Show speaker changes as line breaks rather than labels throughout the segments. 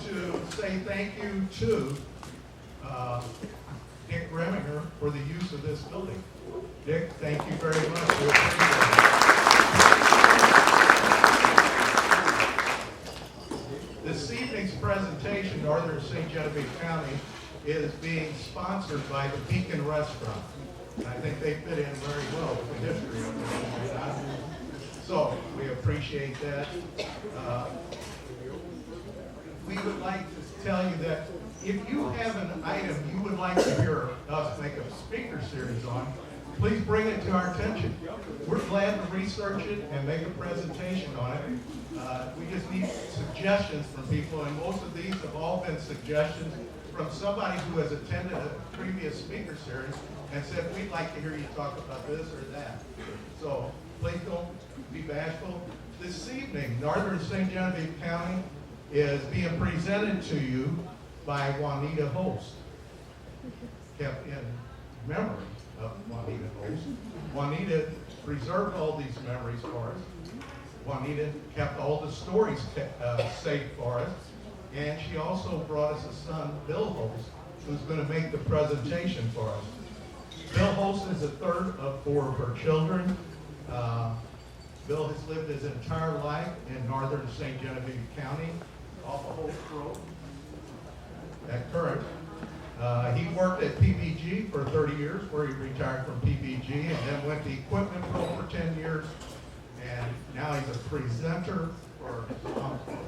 to say thank you to Dick Reminger for the use of this building. Dick, thank you very much. We appreciate it. This evening's presentation, Northern St. Genevieve County, is being sponsored by the Beacon Restaurant. I think they fit in very well with the history of this. So we appreciate that. We would like to tell you that if you have an item you would like to hear us make a speaker series on, please bring it to our attention. We're glad to research it and make a presentation on it. We just need suggestions from people, and most of these have all been suggestions from somebody who has attended a previous speaker series and said, we'd like to hear you talk about this or that. So please don't be bashful. This evening, Northern St. Genevieve County is being presented to you by Juanita Holst, kept in memory of Juanita Holst. Juanita preserved all these memories for us. Juanita kept all the stories safe for us. And she also brought us a son, Bill Holst, who's going to make the presentation for us. Bill Holst is the third of 4 of her children. Bill has lived his entire life in Northern St. Genevieve County, off of Holst Road. That correct. He worked at PBG for 30 years, where he retired from PBG, and then went to Equipment Pro for 10 years, and now he's a presenter for his uncle.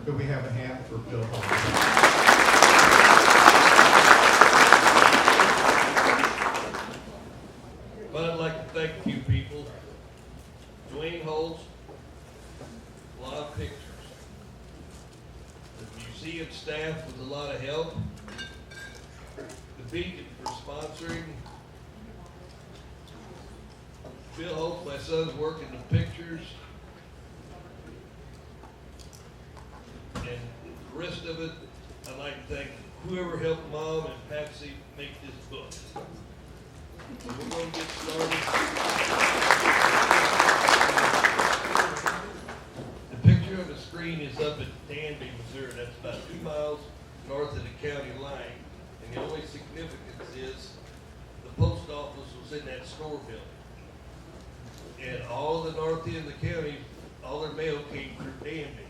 Could we have a hand for Bill Holst?
Well, I'd like to thank a few people. Dwayne Holst, a lot of pictures. The museum staff with a lot of help. The Beacon for sponsoring. Bill Holst, my son's working the pictures. And the rest of it, I'd like to thank whoever helped Mom and Patsy make this book. So we're going to get started. The picture on the screen is up at Danby, Missouri. That's about 2 miles north of the county line. And the only significance is the post office was in that store building. And all the north end of the county, all their mail came through Danby.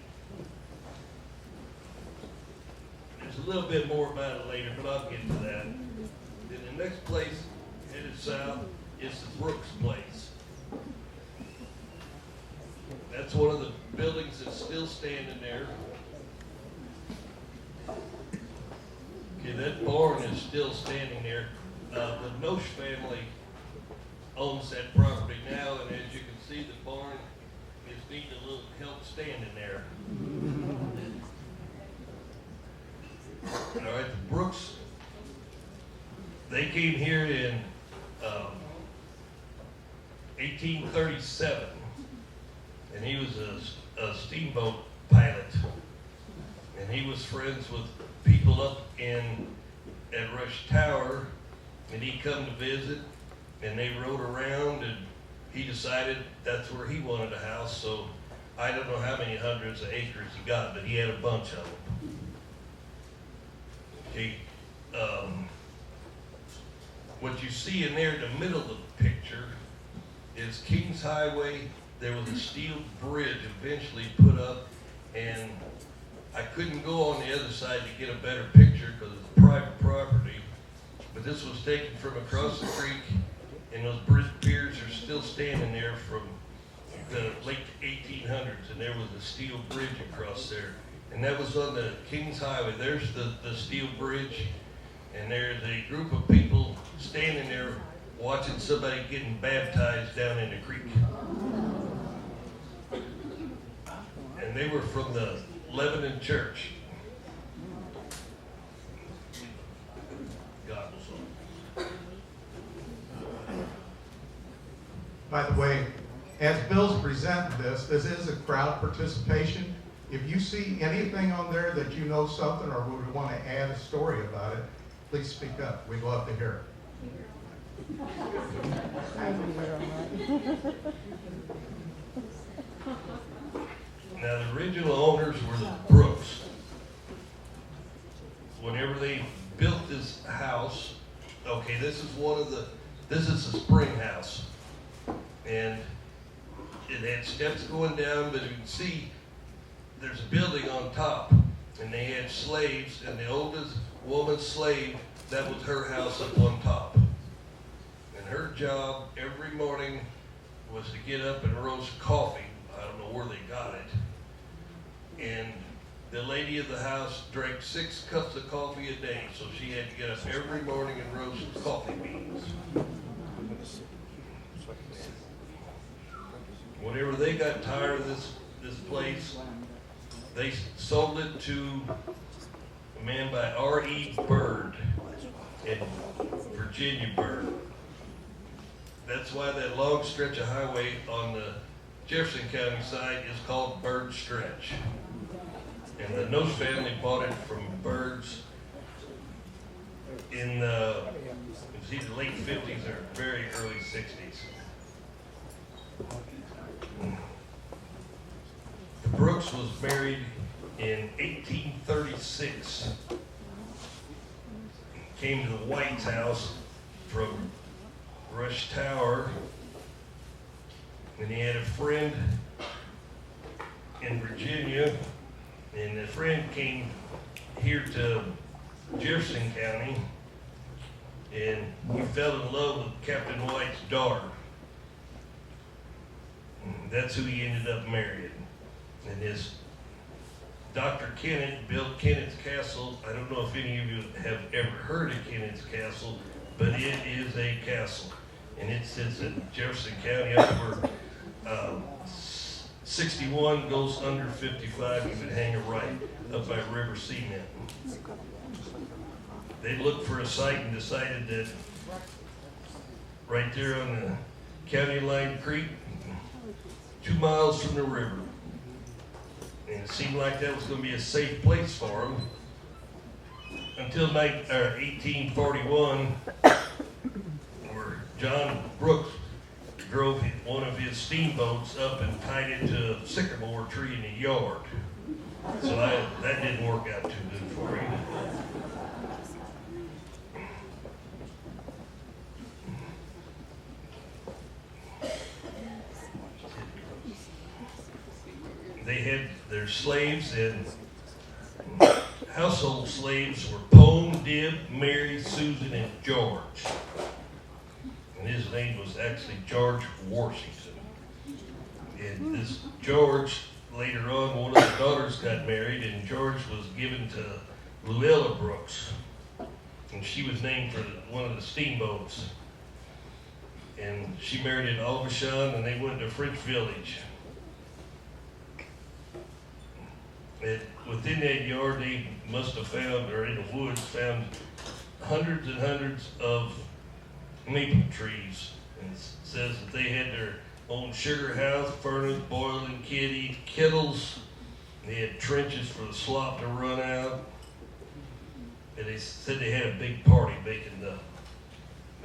There's a little bit more about it later, but I'll get to that. Then the next place headed south is the Brooks place. That's one of the buildings that's still standing there. Okay, that barn is still standing there. The Nosh family owns that property now, and as you can see, the barn is needing a little help standing there. All right, the Brooks, they came here in 1837, and he was a steamboat pilot, and he was friends with people up at Rush Tower, and he come to visit, and they rode around, and he decided that's where he wanted a house. So I don't know how many hundreds of acres he got, but he had a bunch of them. Okay, what you see in there in the middle of the picture is Kings Highway. There was a steel bridge eventually put up, and I couldn't go on the other side to get a better picture because it's private property, but this was taken from across the creek, and those bridge piers are still standing there from the late 1800s, and there was a steel bridge across there. And that was on the Kings Highway. There's the steel bridge, and there's a group of people standing there watching somebody getting baptized down in the creek. And they were from the Lebanon Church. God was on.
By the way, as Bill's presenting this is a crowd participation. If you see anything on there that you know something or would want to add a story about it, please speak up. We'd love to hear it.
Now, the original owners were the Brooks. Whenever they built this house, okay, this is the spring house. And it had steps going down, but you can see there's a building on top. And they had slaves, and the oldest woman slave, that was her house up on top. And her job every morning was to get up and roast coffee. I don't know where they got it. And the lady of the house drank 6 cups of coffee a day, so she had to get up every morning and roast coffee beans. Whenever they got tired of this place, they sold it to a man by R.E. Byrd in Virginia, Byrd. That's why that long stretch of highway on the Jefferson County side is called Byrd Stretch. And the Nose family bought it from Byrd's in it was either late 50s or very early 60s. The Brooks was married in 1836. Came to the White's house from Rush Tower, and he had a friend in Virginia, and the friend came here to Jefferson County, and he fell in love with Captain White's daughter. And that's who he ended up marrying. And his Dr. Kennett built Kennett's Castle. I don't know if any of you have ever heard of Kennett's Castle, but it is a castle. And it sits in Jefferson County up where 61 goes under 55. You could hang a right up by River Cement. They looked for a site and decided that right there on the County Line Creek, 2 miles from the river. And it seemed like that was going to be a safe place for them until 1841, where John Brooks drove one of his steamboats up and tied it to a sycamore tree in the yard. So that didn't work out too good for him. They had their slaves, and household slaves were Pone, Dib, Mary, Susan, and George. And his name was actually George Washington. And this George, later on, one of the daughters got married, and George was given to Luella Brooks. And she was named for one of the steamboats. And she married in Aubuchon, and they went to French Village. And within that yard, they must have found, or in the woods, found hundreds and hundreds of maple trees. And it says that they had their own sugar house, furnace, boiling kitty, kettles. They had trenches for the slop to run out. And they said they had a big party making the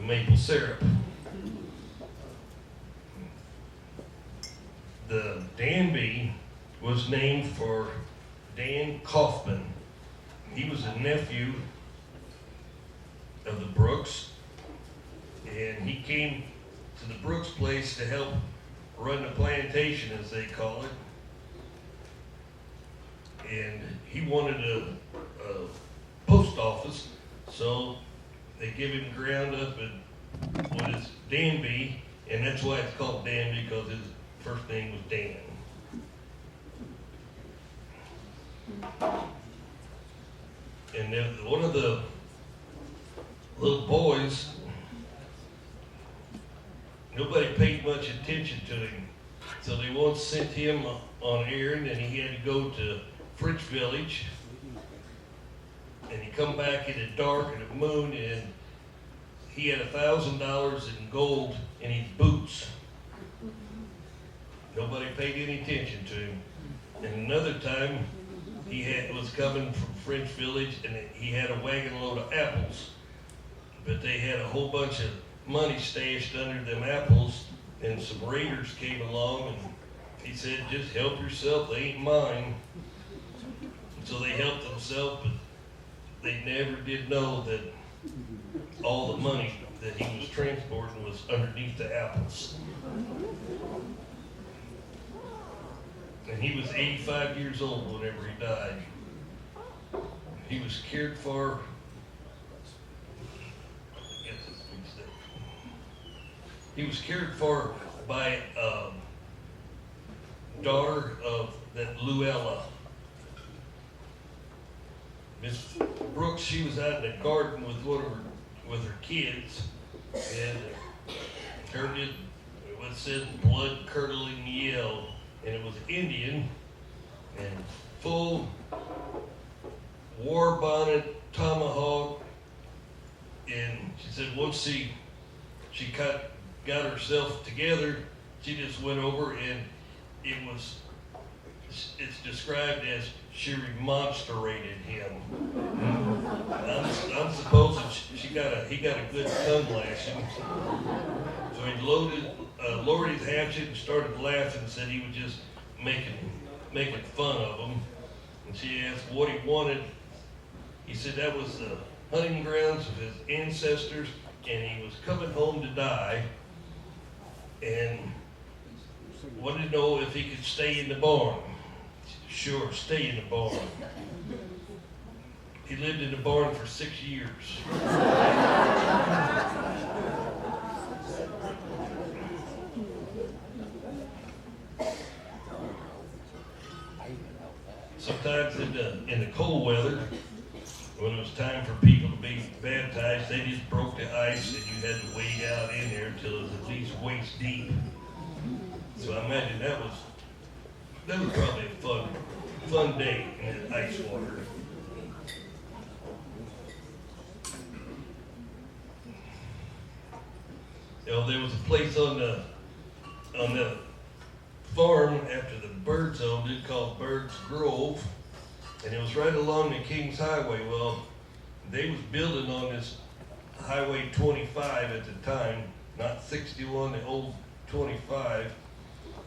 maple syrup. The Danby was named for Dan Kaufman. He was a nephew of the Brooks, and he came to the Brooks place to help run the plantation, as they call it. And he wanted a post office, so they give him ground up and what is Danby, and that's why it's called Danby, because his first name was Dan. And then one of the little boys, nobody paid much attention to him. So they once sent him on an errand, and he had to go to French Village. And he come back in the dark and the moon, and he had $1,000 in gold in his boots. Nobody paid any attention to him. And another time, he was coming from French Village, and he had a wagon load of apples. But they had a whole bunch of money stashed under them apples, and some raiders came along and he said, just help yourself, they ain't mine. And so they helped themselves, but they never did know that all the money that he was transporting was underneath the apples. And he was 85 years old whenever he died. He was cared for. He was cared for by a daughter of that Luella. Miss Brooks, she was out in the garden with her kids, and heard it was said blood curdling yell, and it was Indian and full war bonnet, tomahawk, and she said once she got herself together, she just went over and it's described as she remonstrated him. I'm supposing he got a good tongue lashing. So he lowered his hatchet and started laughing and said he was just making fun of him. And she asked what he wanted. He said that was the hunting grounds of his ancestors, and he was coming home to die, and wanted to know if he could stay in the barn. Sure, stay in the barn. He lived in the barn for 6 years. Sometimes in the cold weather, when it was time for people to be baptized, they just broke the ice and you had to wade out in there until it was at least waist deep. So I imagine that was probably a fun day in that ice water. You know, there was a place on the farm after the Birds owned it called Birds Grove, and it was right along the Kings Highway. Well, they was building on this Highway 25 at the time, not 61, the old 25,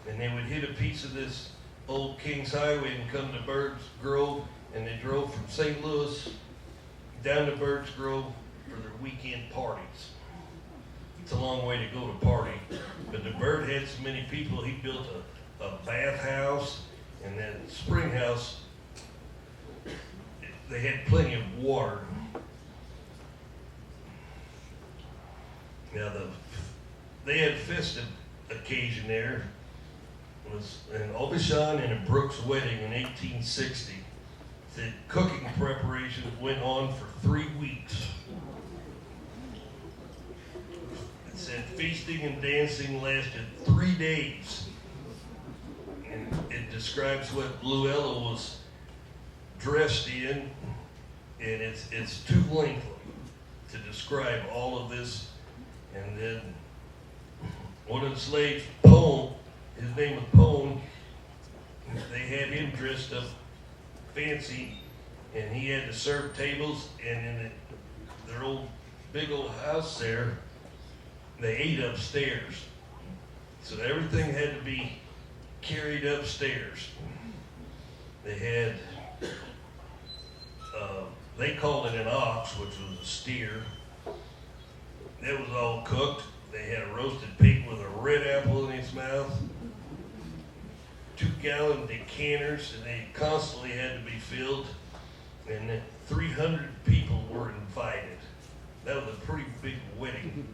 and they would hit a piece of this old Kings Highway and come to Birds Grove, and they drove from St. Louis down to Birds Grove for their weekend parties. It's a long way to go to party, but the Bird had so many people, he built a bathhouse, and then spring house, they had plenty of water. Now they had festive occasion there. It was an Aubuchon and a Brooks wedding in 1860. The cooking preparations went on for 3 weeks. It said feasting and dancing lasted 3 days. And it describes what Luella was dressed in, and it's too lengthy to describe all of this. And then one of the slaves, Pone, his name was Pone, they had him dressed up fancy, and he had to serve tables, and in their big old house there, they ate upstairs. So everything had to be carried upstairs. They had, they called it an ox, which was a steer. It was all cooked. They had a roasted pig with a red apple in its mouth, 2-gallon decanters, and they constantly had to be filled, and 300 people were invited. That was a pretty big wedding.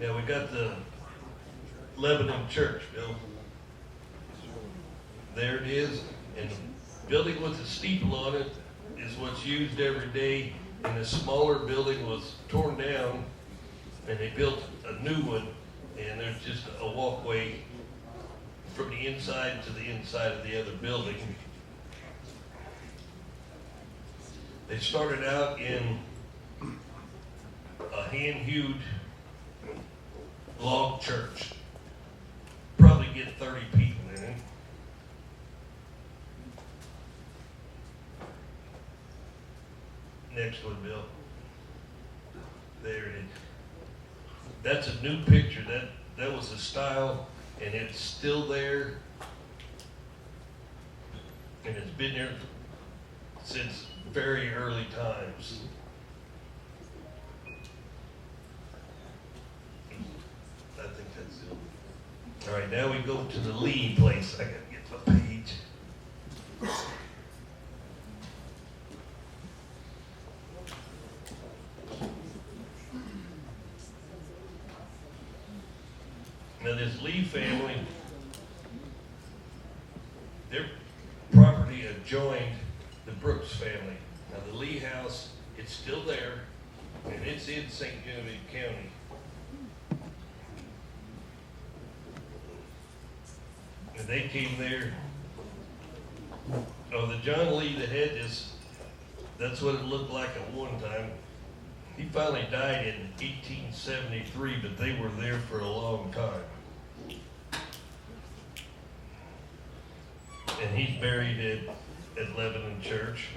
Now we got the Lebanon Church, Bill. There it is, and the building with the steeple on it is what's used every day, and the smaller building was torn down, and they built a new one, and there's just a walkway from the inside to the inside of the other building. They started out in a hand-hewed log church. Probably get 30 people in it. next one, Bill. There it is. That's a new picture. That was the style, and it's still there. And it's been there since very early times. I think that's it. All right, now we go to the Lee place. I gotta get my page. Now this Lee family, their property adjoined the Brooks family. Now the Lee house, it's still there, and it's in St. Genevieve County. And they came there. Oh, the John Lee that had this, that's what it looked like at one time. He finally died in 1873, but they were there for a long time. And he's buried at Lebanon Church.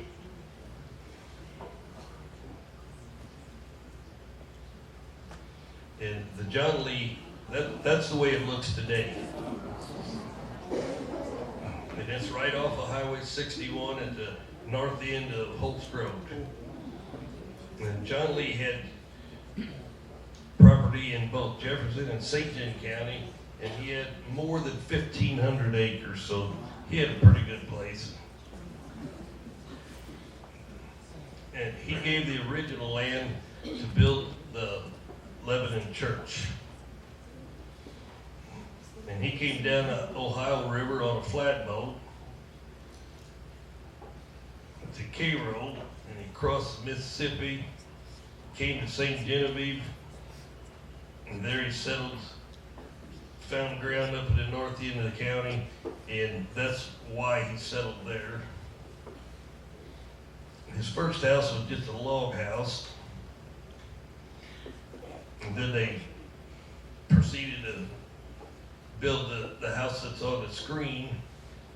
And the John Lee, that's the way it looks today. And it's right off of Highway 61 at the north end of Holst Road. And John Lee had property in both Jefferson and St. John County, and he had more than 1,500 acres, so he had a pretty good place. And he gave the original land to build the Lebanon Church. And he came down the Ohio River on a flatboat to Cairo, and he crossed the Mississippi, came to St. Genevieve, and there he settled, found ground up at the north end of the county, and that's why he settled there. His first house was just a log house, and then they proceeded to build the house that's on the screen,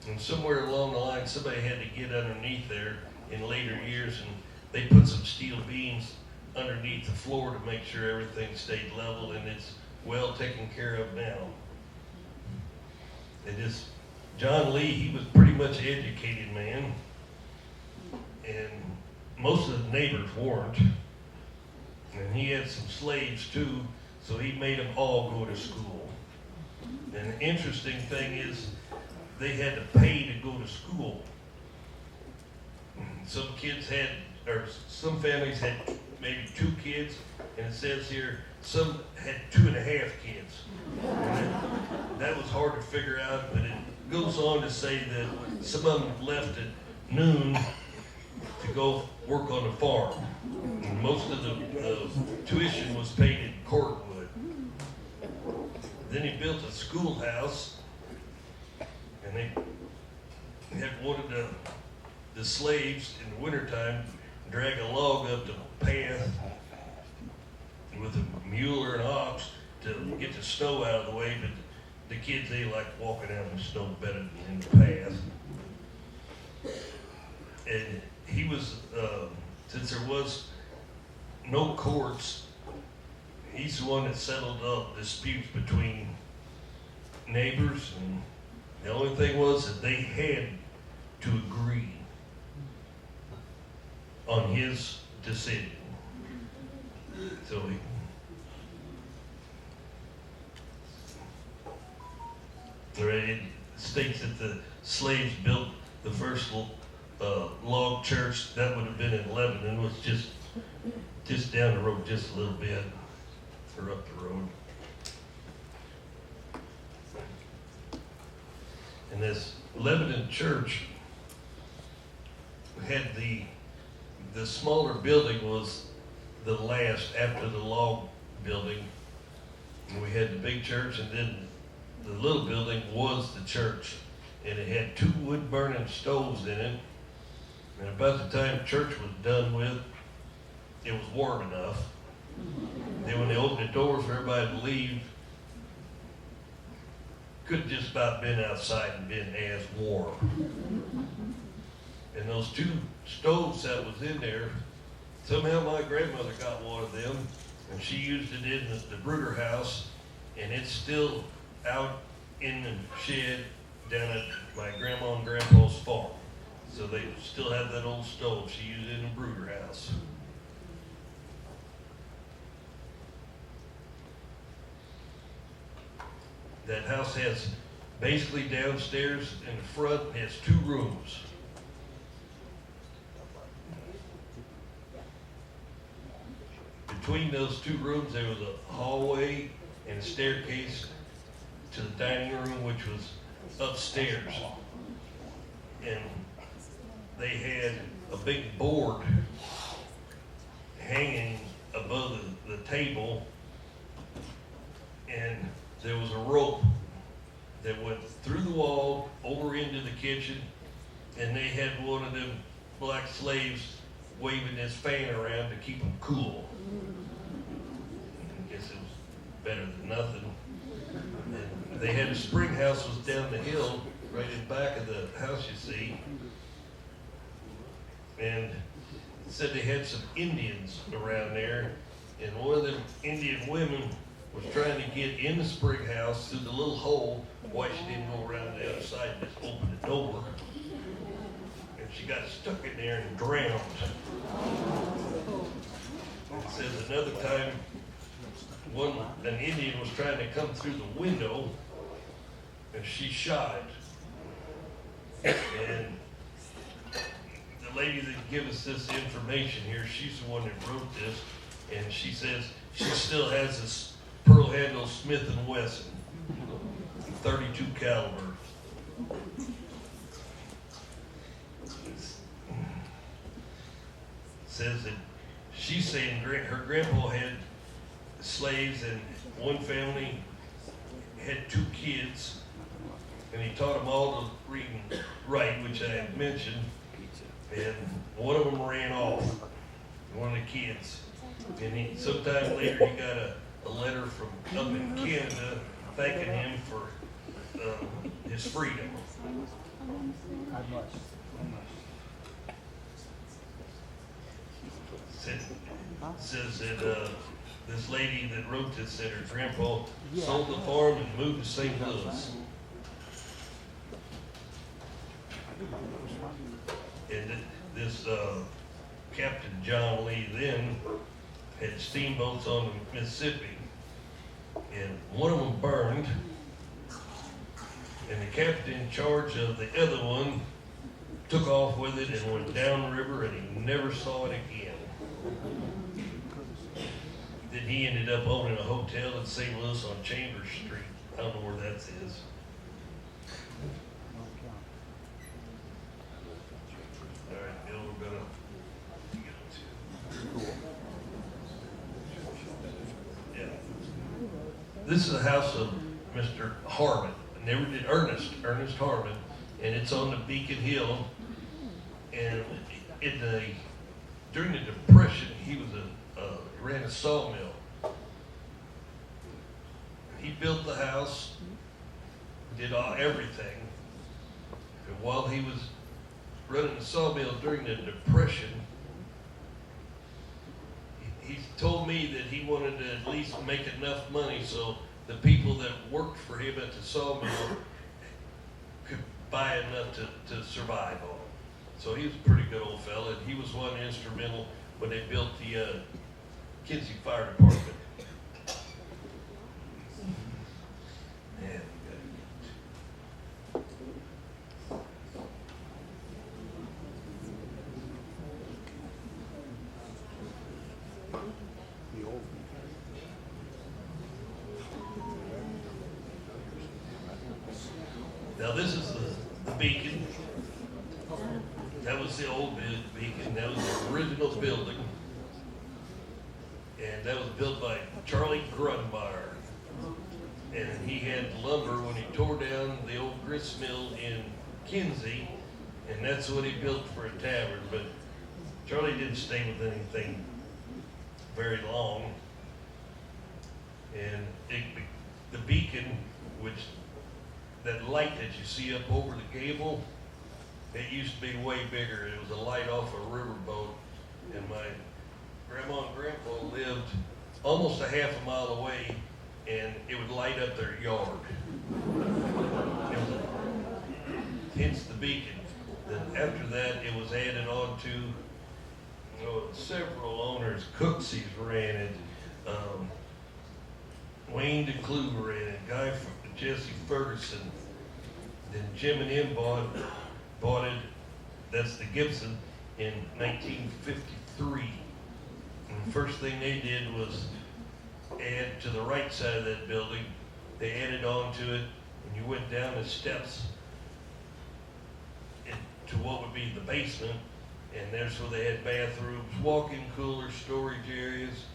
and somewhere along the line somebody had to get underneath there in later years, and they put some steel beams underneath the floor to make sure everything stayed level, and it's well taken care of now. It is John Lee, he was pretty much an educated man, and most of the neighbors weren't, and he had some slaves too, so he made them all go to school. And the interesting thing is, they had to pay to go to school. Some kids had, or some families had maybe 2 kids, and it says here, some had 2.5 kids. And that was hard to figure out, but it goes on to say that some of them left at noon to go work on the farm. And most of the tuition was paid in cordwood. Then he built a schoolhouse, and they had wanted the slaves in the wintertime drag a log up the path with a mule or an ox to get the snow out of the way, but the kids, they like walking out in the snow better than in the path. And he was, since there was no courts, he's the one that settled up disputes between neighbors, and the only thing was that they had to agree on his decision. So it states that the slaves built the first log church. That would have been in Lebanon. It was just down the road just a little bit, or up the road. And this Lebanon church had the smaller building was the last after the log building. And we had the big church, and then the little building was the church. And it had 2 wood-burning stoves in it. And about the time church was done with, it was warm enough. Then when they opened the doors for everybody to leave, could just about been outside and been as warm. And those 2 stoves that was in there, Somehow my grandmother got one of them, and she used it in the brooder house, and it's still out in the shed down at my grandma and grandpa's farm. So they still have that old stove. She used it in the brooder house. That house has basically downstairs in the front, it has 2 rooms. Between those 2 rooms, there was a hallway and a staircase to the dining room, which was upstairs. And they had a big board hanging above the table, and there was a rope that went through the wall over into the kitchen, and they had one of them black slaves waving his fan around to keep them cool. I guess it was better than nothing. And they had a spring house was down the hill, right in back of the house you see. And it said they had some Indians around there, and one of them Indian women was trying to get in the spring house through the little hole. Why she didn't go around the other side and just open the door. And she got stuck in there and drowned. It says another time, an Indian was trying to come through the window, and she shot it. And the lady that gave us this information here, she's the one that wrote this, and she says she still has this pearl handle Smith & Wesson, 32 caliber. Says that she's saying her grandpa had slaves, and one family had 2 kids, and he taught them all to read and write, which I had mentioned, and one of them ran off, one of the kids, and sometime later he got a letter from up in Canada thanking him for his freedom. Says that this lady that wrote this said her grandpa sold the farm and moved to St. Louis. And this Captain John Lee then had steamboats on the Mississippi, and one of them burned, and the captain in charge of the other one took off with it and went downriver, and he never saw it again. Then he ended up owning a hotel in St. Louis on Chambers Street. I don't know where that is. All right, Bill, we're gonna get to. Yeah. This is the house of Mr. Harmon. I never did Ernest Harmon, and it's on the Beacon Hill. And during the Depression, he was ran a sawmill. He built the house, did everything. And while he was running the sawmill during the Depression, he told me that he wanted to at least make enough money so the people that worked for him at the sawmill could buy enough to survive on. So he was a pretty good old fella, and he was one instrumental when they built the Kinsey Fire Department. Man, now this is the beacon. That was the old beacon. That was the original building. And that was built by Charlie Grunmeyer. And he had lumber when he tore down the old grist mill in Kinsey, and that's what he built for a tavern. But Charlie didn't stay with anything very long. And the beacon, which that light that you see up over the gable, it used to be way bigger. It was a light off a riverboat, and my Grandma and Grandpa lived almost a half a mile away, and it would light up their yard. It was hence the beacon. Then after that, it was added on to several owners. Cooksey's ran it, Wayne DeClue ran it, Jesse Ferguson. Then Jim and him bought it. That's the Gibson in 1953. And the first thing they did was add to the right side of that building. They added on to it, and you went down the steps to what would be the basement, and there's where they had bathrooms, walk-in coolers, storage areas,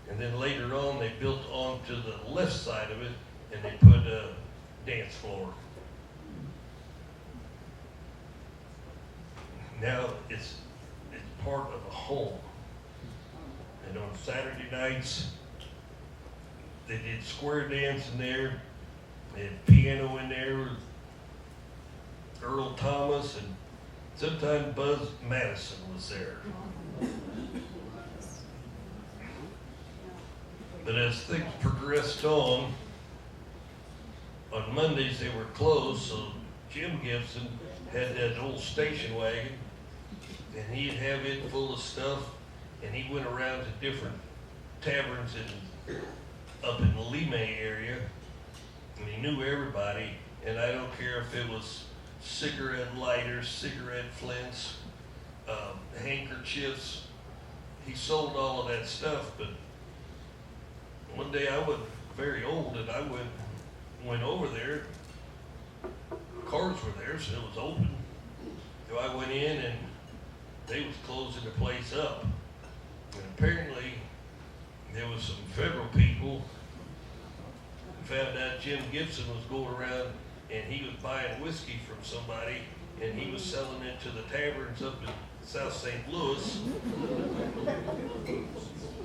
and then later on they built onto the left side of it, and they put a dance floor. Now it's part of a home. And on Saturday nights, they did square dance in there. They had piano in there with Earl Thomas, and sometimes Buzz Madison was there. But as things progressed on Mondays they were closed, so Jim Gibson had that old station wagon, and he'd have it full of stuff, and he went around to different taverns up in the Lemay area, and he knew everybody, and I don't care if it was cigarette lighters, cigarette flints, handkerchiefs. He sold all of that stuff, but one day I was very old, and I went over there. Cars were there, so it was open. So I went in, and they was closing the place up. And apparently, there was some federal people who found out Jim Gibson was going around, and he was buying whiskey from somebody, and he was selling it to the taverns up in South St. Louis.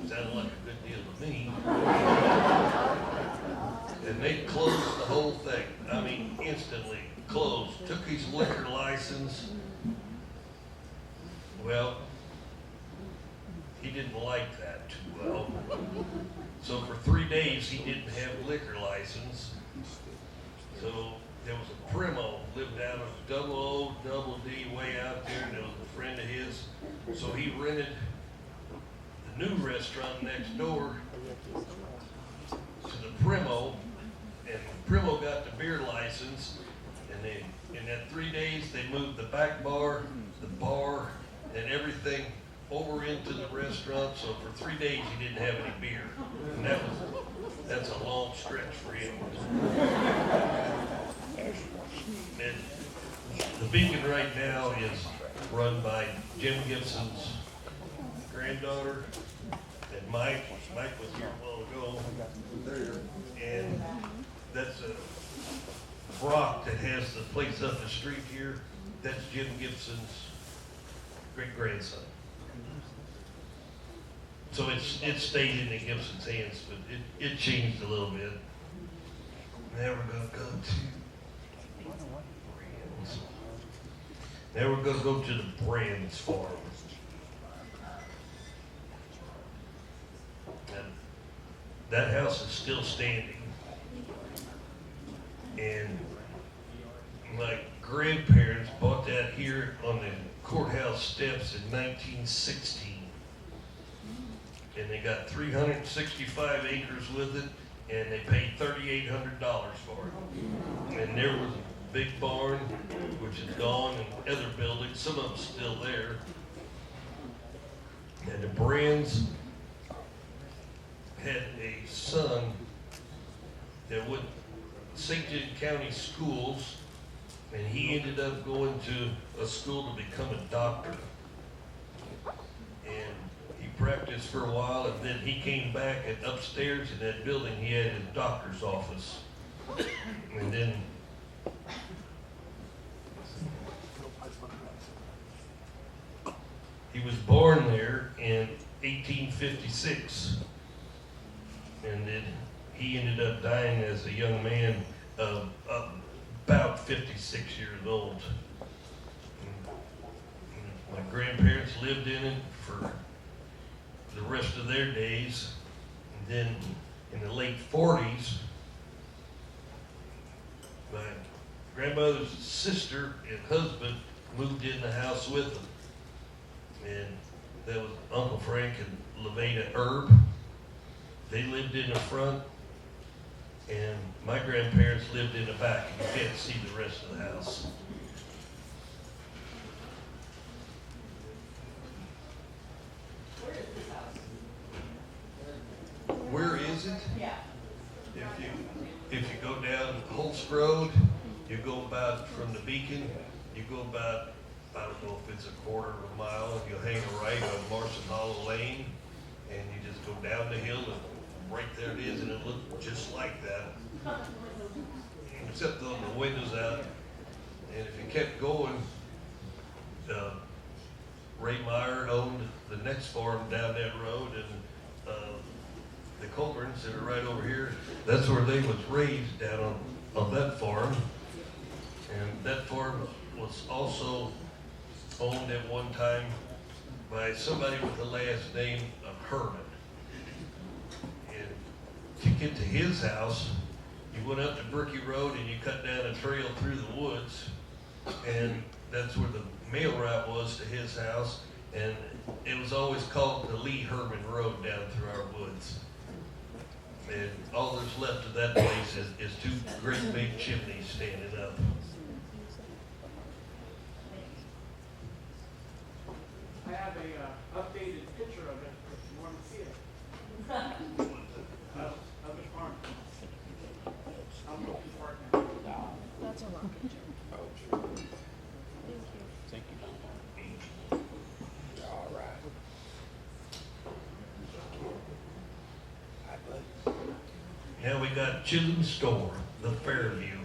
Sounded like a good deal to me. And they closed the whole thing. I mean, instantly closed. Took his liquor license. Well, he didn't like that too well. So for 3 days, he didn't have a liquor license. So there was a Primo lived out of Double O, Double D, way out there, and there was a friend of his. So he rented the new restaurant next door to the Primo, and Primo got the beer license, and in that 3 days, they moved the back bar, the bar, and everything over into the restaurant. So for 3 days, he didn't have any beer, and that's a long stretch for him. And the Beacon right now is run by Jim Gibson's granddaughter and Mike. Mike was here a while ago. And that's a Brock that has the place up the street here. That's Jim Gibson's great-grandson. So it stayed in the Gibson's hands, but it changed a little bit. Now we're going to go to Brands. Now we're going to go to the Brands farm. And that house is still standing. And my grandparents bought that here on the courthouse steps in 1916. And they got 365 acres with it, and they paid $3,800 for it. And there was a big barn, which is gone, and other buildings, some of them still there. And the Brands had a son that went to St. John County schools, and he ended up going to a school to become a doctor. And he practiced for a while, and then he came back, and upstairs in that building, he had his doctor's office. And then he was born there in 1856, and then he ended up dying as a young man of about 56 years old. And my grandparents lived in it for the rest of their days. And then in the late 40s, my grandmother's sister and husband moved in the house with them. And that was Uncle Frank and Levada Herb. They lived in the front, and my grandparents lived in the back. You can't see the rest of the house. Where is it?
Yeah.
If you go down Holst Road, you go about from the Beacon, you go about, I don't know if it's a quarter of a mile, and you'll hang a right on Larson Hollow Lane, and you just go down the hill, and right there it is, and it looks just like that. Except though the window's out, and if you kept going, Ray Meyer owned the next farm down that road, and the Colburns that are right over here, that's where they was raised down on that farm. And that farm was also owned at one time by somebody with the last name of Herman. And to get to his house, you went up to Bricky Road and you cut down a trail through the woods, and that's where the mail route was to his house. And it was always called the Lee Herman Road down through our woods. And all there's left of that place is two great big chimneys standing up.
I have a updated picture of it if you want to see it. Of the farm. I'll go to park now.
That's a rocket ship. Thank you.
All right.
Now we got Chisholm's store, the Fairview.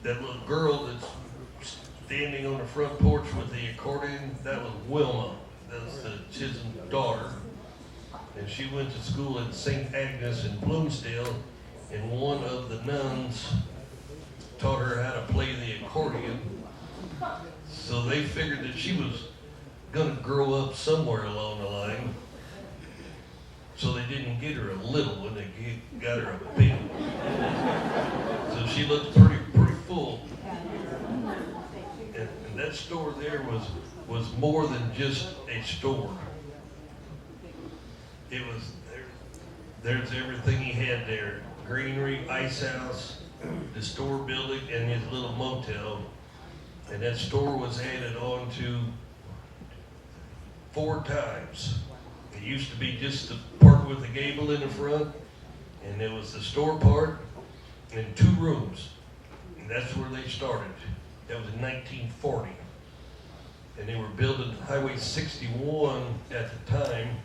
That little girl that's standing on the front porch with the accordion, that was Wilma. That's the Chisholm daughter. And she went to school at St. Agnes in Bloomsdale, and one of the nuns taught her how to play the accordion. So they figured that she was gonna grow up somewhere along the line. So they didn't get her a little one, they got her a big one. So she looked pretty full. And that store there was more than just a store. It was, there's everything he had there. Greenery, ice house, the store building, and his little motel. And that store was added on to 4 times. It used to be just the part with the gable in the front, and there was the store part and 2 rooms. And that's where they started. That was in 1940. And they were building Highway 61 at the time.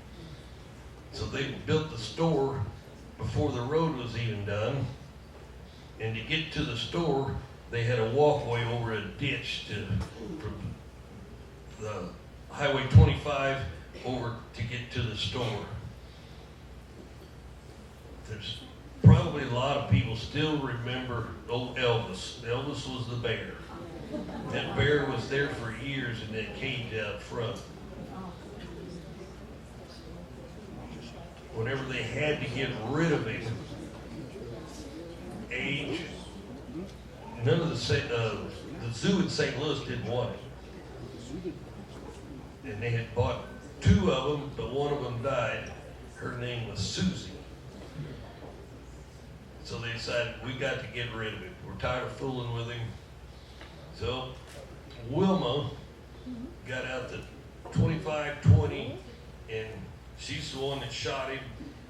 So they built the store before the road was even done. And to get to the store, they had a walkway over a ditch from the Highway 25 over to get to the store. There's probably a lot of people still remember old Elvis. Elvis was the bear. That bear was there for years in that cage out front. Whenever they had to get rid of him, age, none of the zoo in St. Louis didn't want it. And they had bought 2 of them, but one of them died. Her name was Susie. So they decided, we got to get rid of him. We're tired of fooling with him. So Wilma got out the 25-20, and she's the one that shot him,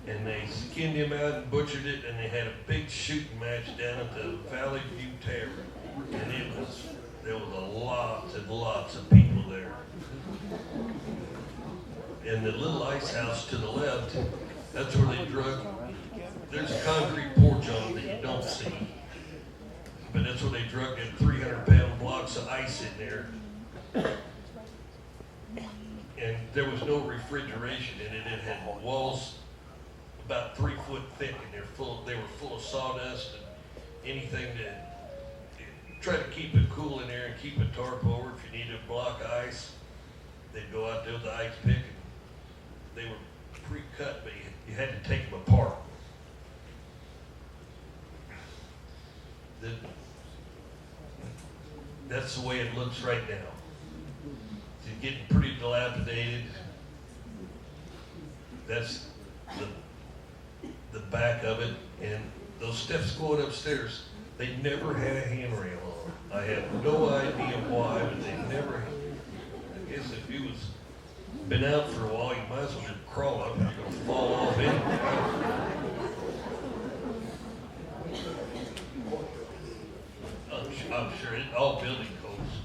and they skinned him out and butchered it, and they had a big shooting match down at the Valley View Tavern. And there was lots and lots of people there. And the little ice house to the left, that's where they drug. There's a concrete porch on it that you don't see. But that's where they drug them 300-pound blocks of ice in there. And there was no refrigeration in it. It had walls about 3 foot thick, and they were full of sawdust and anything to try to keep it cool in there and keep a tarp over if you needed a block of ice. they'd go out there with the ice pick, and they were pre-cut, but you had to take them apart. That's the way it looks right now. It's getting pretty dilapidated. That's the back of it, and those steps going upstairs, they never had a handrail on. I have no idea why, but they never. I guess if you was been out for a while, you might as well just crawl up and you're gonna fall off anyway. I'm sure all building codes.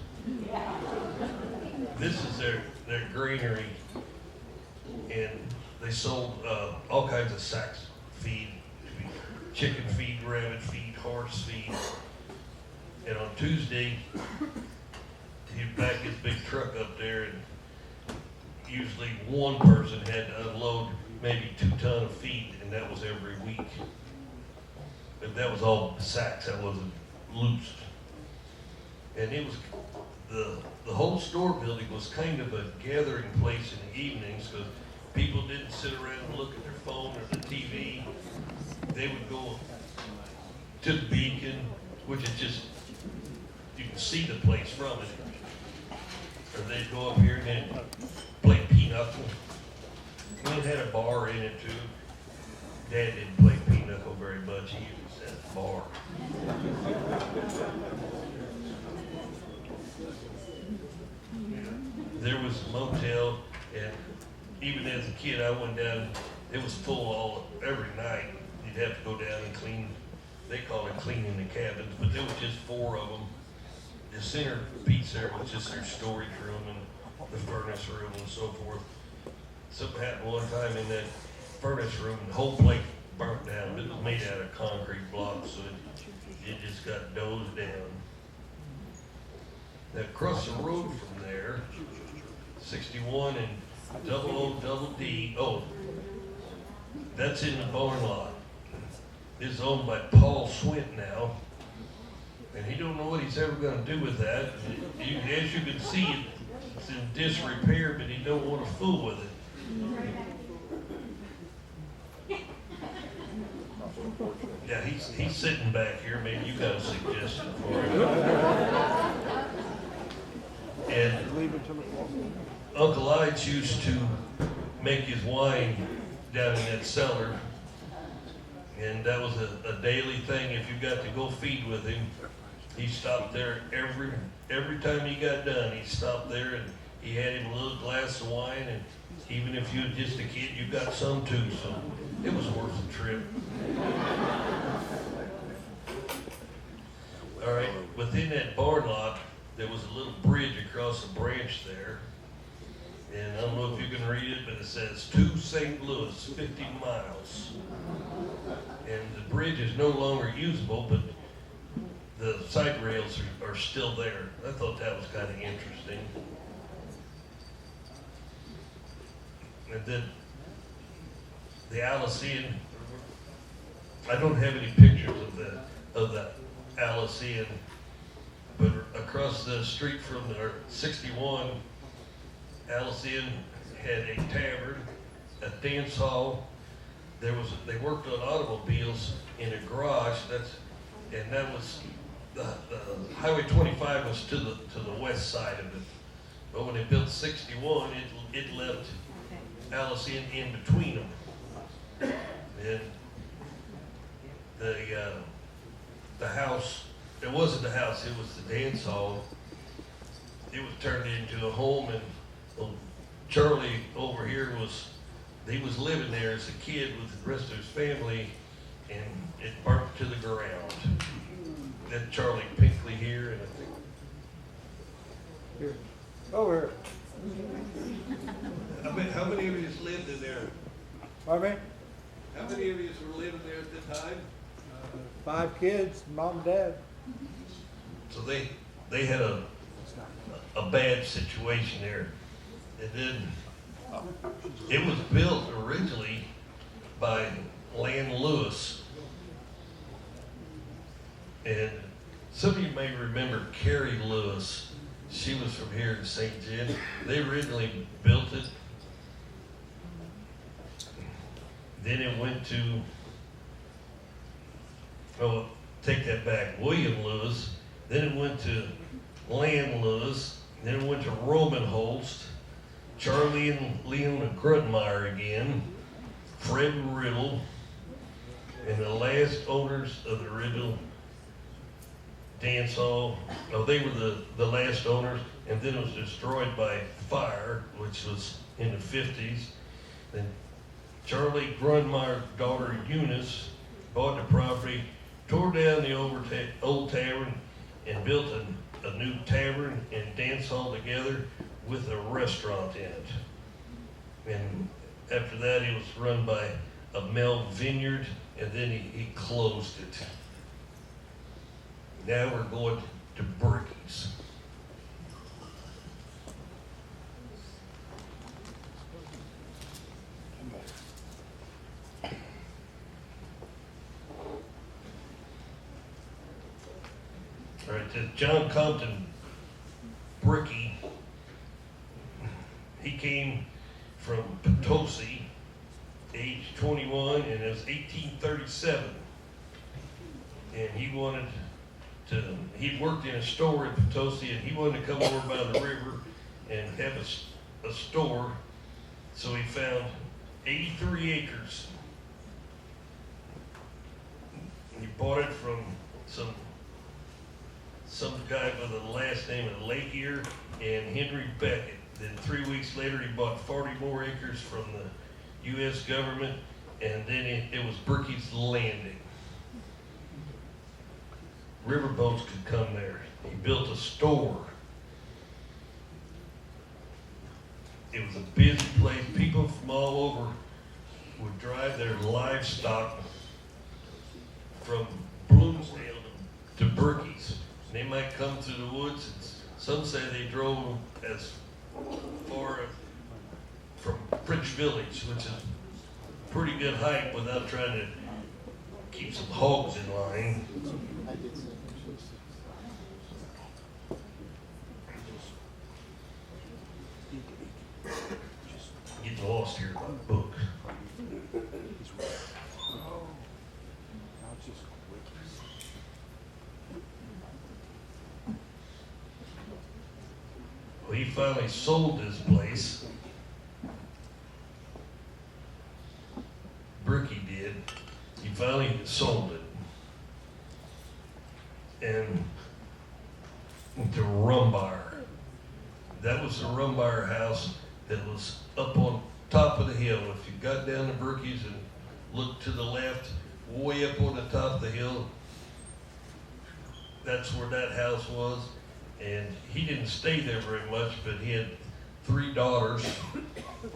This is their granary, and they sold all kinds of sacks feed, chicken feed, rabbit feed, horse feed. And on Tuesday, he'd back his big truck up there, and usually one person had to unload maybe 2 tons of feed, and that was every week. But that was all sacks, that wasn't loosed. And it was, the whole store building was kind of a gathering place in the evenings, because people didn't sit around and look at their phone or the TV. They would go to the Beacon, which is just, you can see the place from it. Or they'd go up here and then play pinochle. And it had a bar in it too. Dad didn't play pinochle very much, he was at the bar. There was a motel, and even as a kid, I went down, it was full every night. You'd have to go down and clean, they call it cleaning the cabins, but there was just 4 of them. The center piece there was just their storage room and the furnace room and so forth. Something happened one time in that furnace room, and the whole place burnt down. It was made out of concrete blocks, so it just got dozed down. Now, across the road from there, 61 and 00DD, oh, that's in the barn lot. It's owned by Paul Swint now, and he don't know what he's ever going to do with that. As you can see, it's in disrepair, but he don't want to fool with it. Yeah, he's sitting back here. Maybe you got a suggestion for him. And Uncle Ides used to make his wine down in that cellar, and that was a daily thing. If you got to go feed with him, he stopped there every time he got done. He stopped there and he had him a little glass of wine, and even if you were just a kid, you got some too. So it was worth the trip. All right, within that barn lot, there was a little bridge across a branch there. And I don't know if you can read it, but it says to St. Louis, 50 miles. And the bridge is no longer usable, but the side rails are still there. I thought that was kind of interesting. And then the Alician, I don't have any pictures of the Alician, but across the street from the 61, Alician had a tavern, a dance hall. They worked on automobiles in a garage. That was the Highway 25 was to the west side of it. But when they built 61, it left Alician in between them. And the house, it wasn't the house, it was the dance hall. It was turned into a home, and Charlie over here he was living there as a kid with the rest of his family, and it burnt to the ground. That Charlie Pinkley here, and I think
Here. Over here.
how many of you lived in there?
Pardon me?
How many of you were living there at the time?
5 kids, mom and dad.
So they had a bad situation there. And then it was built originally by Land Lewis. And some of you may remember Carrie Lewis. She was from here in St. John. They originally built it. Then it went to, oh, take that back, William Lewis. Then it went to Land Lewis. Then it went to Roman Holst, Charlie and Leona Grunmeyer again, Fred Riddle, and the last owners of the Riddle dance hall. Oh, they were the last owners, and then it was destroyed by fire, which was in the 50s. Then Charlie Grunmeyer's daughter Eunice bought the property, tore down the old tavern, and built a new tavern and dance hall together with a restaurant in it. And after that, it was run by a Mel Vineyard, and then he closed it. Now we're going to Berkey's. All right, the John Compton Brickey, he came from Potosi, age 21, and it was 1837. And he wanted to, he'd worked in a store in Potosi, and he wanted to come over by the river and have a store. So he found 83 acres. And he bought it from some guy with the last name of Lakier and Henry Beckett. Then 3 weeks later, he bought 40 more acres from the U.S. government, and then it was Berkey's Landing. Riverboats could come there. He built a store. It was a busy place. People from all over would drive their livestock from Bloomsdale to Berkey's. They might come through the woods. Some say they drove as far from French Village, which is a pretty good hike without trying to keep some hogs in line. Getting lost here about the book. Well, he finally sold this place. Brickey did. He finally sold it. And to Rumbar. That was the Rumbar house that was up on top of the hill. If you got down to Berkey's and looked to the left, way up on the top of the hill, that's where that house was. And he didn't stay there very much, but he had 3 daughters,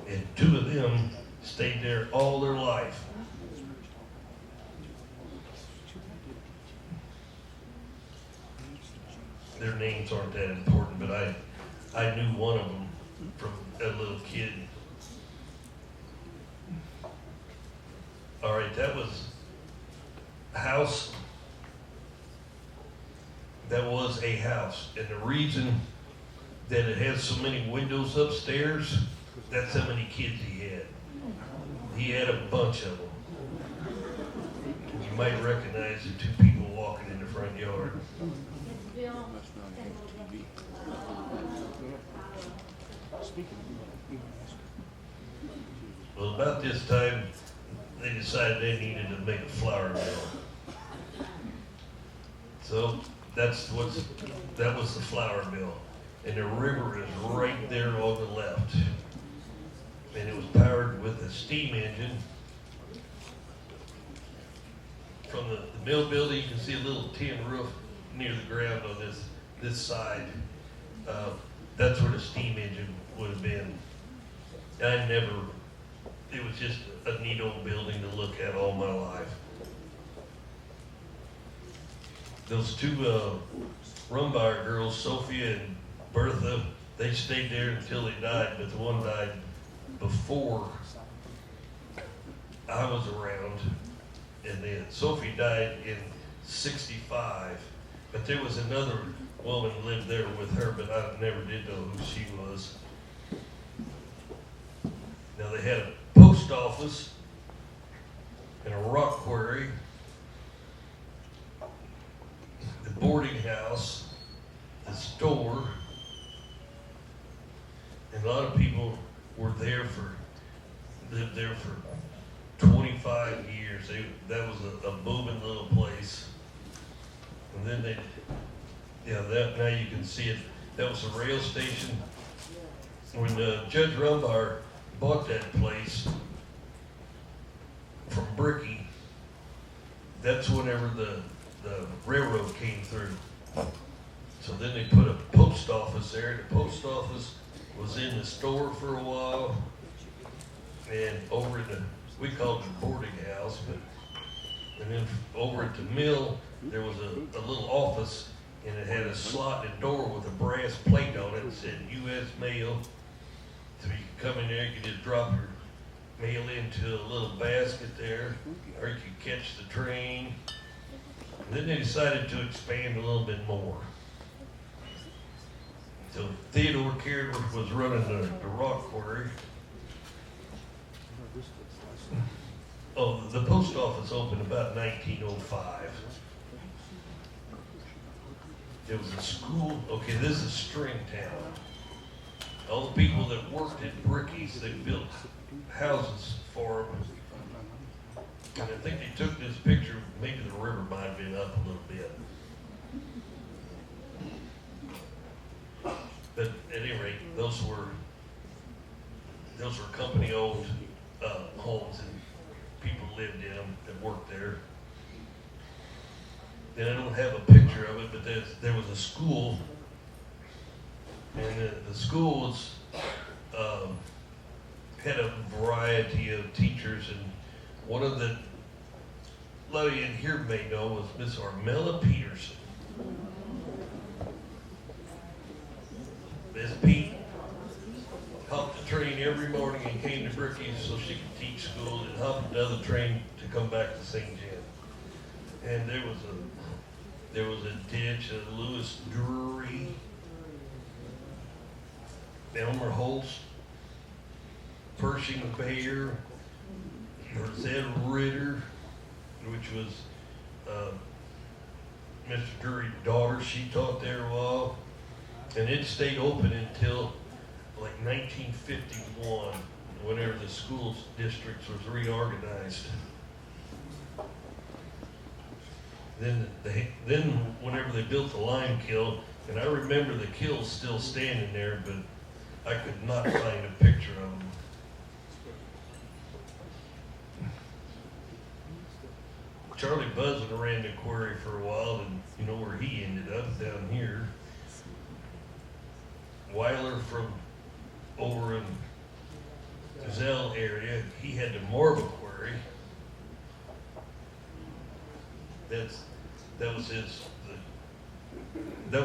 and 2 of them stayed there all their life. Their names aren't that important, but I knew one of them from a little kid. All right, that was a house. That was a house, and the reason that it has so many windows upstairs, that's how many kids he had. He had a bunch of them. You might recognize the 2 people walking in the front yard. Well, about this time, they decided they needed to make a flour mill. So that was the flour mill. And the river is right there on the left. And it was powered with a steam engine. From the mill building, you can see a little tin roof near the ground on this side. That's where the steam engine would have been. It was just a neat old building to look at all my life. Those 2 Rumbar girls, Sophia and Bertha, they stayed there until they died, but the one died before I was around. And then Sophie died in 65, but there was another woman lived there with her, but I never did know who she was. Now they had a post office and a rock quarry, the boarding house, the store, and a lot of people lived there for 25 years. That was a booming little place. And then now you can see it. That was a rail station. When Judge Rumbar bought that place from Bricky, that's whenever the railroad came through. So then they put a post office there. The post office was in the store for a while, and over in we called it the boarding house, and then over at the mill, there was a little office, and it had a slot and door with a brass plate on it that said U.S. Mail. So you could come in there, you could just drop your mail into a little basket there, or you could catch the train. And then they decided to expand a little bit more. So Theodore Caird was running the rock quarry. Oh, the post office opened about 1905. There was a school. Okay, this is Stringtown. All the people that worked at Bricky's, they built houses for them. And I think they took this picture, maybe the river might have been up a little bit. But at any rate, those were company-owned homes, and people lived in them that worked there. And I don't have a picture of it, but there was a school, and the school had a variety of teachers, and one of the, a lot of you in here may know, was Miss Armella Peterson. Miss Pete hopped the train every morning and came to Bricky's so she could teach school, and hopped another train to come back to St. John. And there was a ditch, a Lewis Drury, Elmer Holst, Pershing Bayer, Rosetta Ritter, which was Mr. Drury's daughter. She taught there a while. And it stayed open until like 1951, whenever the school districts was reorganized. Then whenever they built the lime kiln, and I remember the kiln still standing there, but I could not find a picture of them. Charlie Buzzard ran the quarry for a while, and you know where he ended up, down here. Weiler from over in the Zell area, he had the marble quarry. That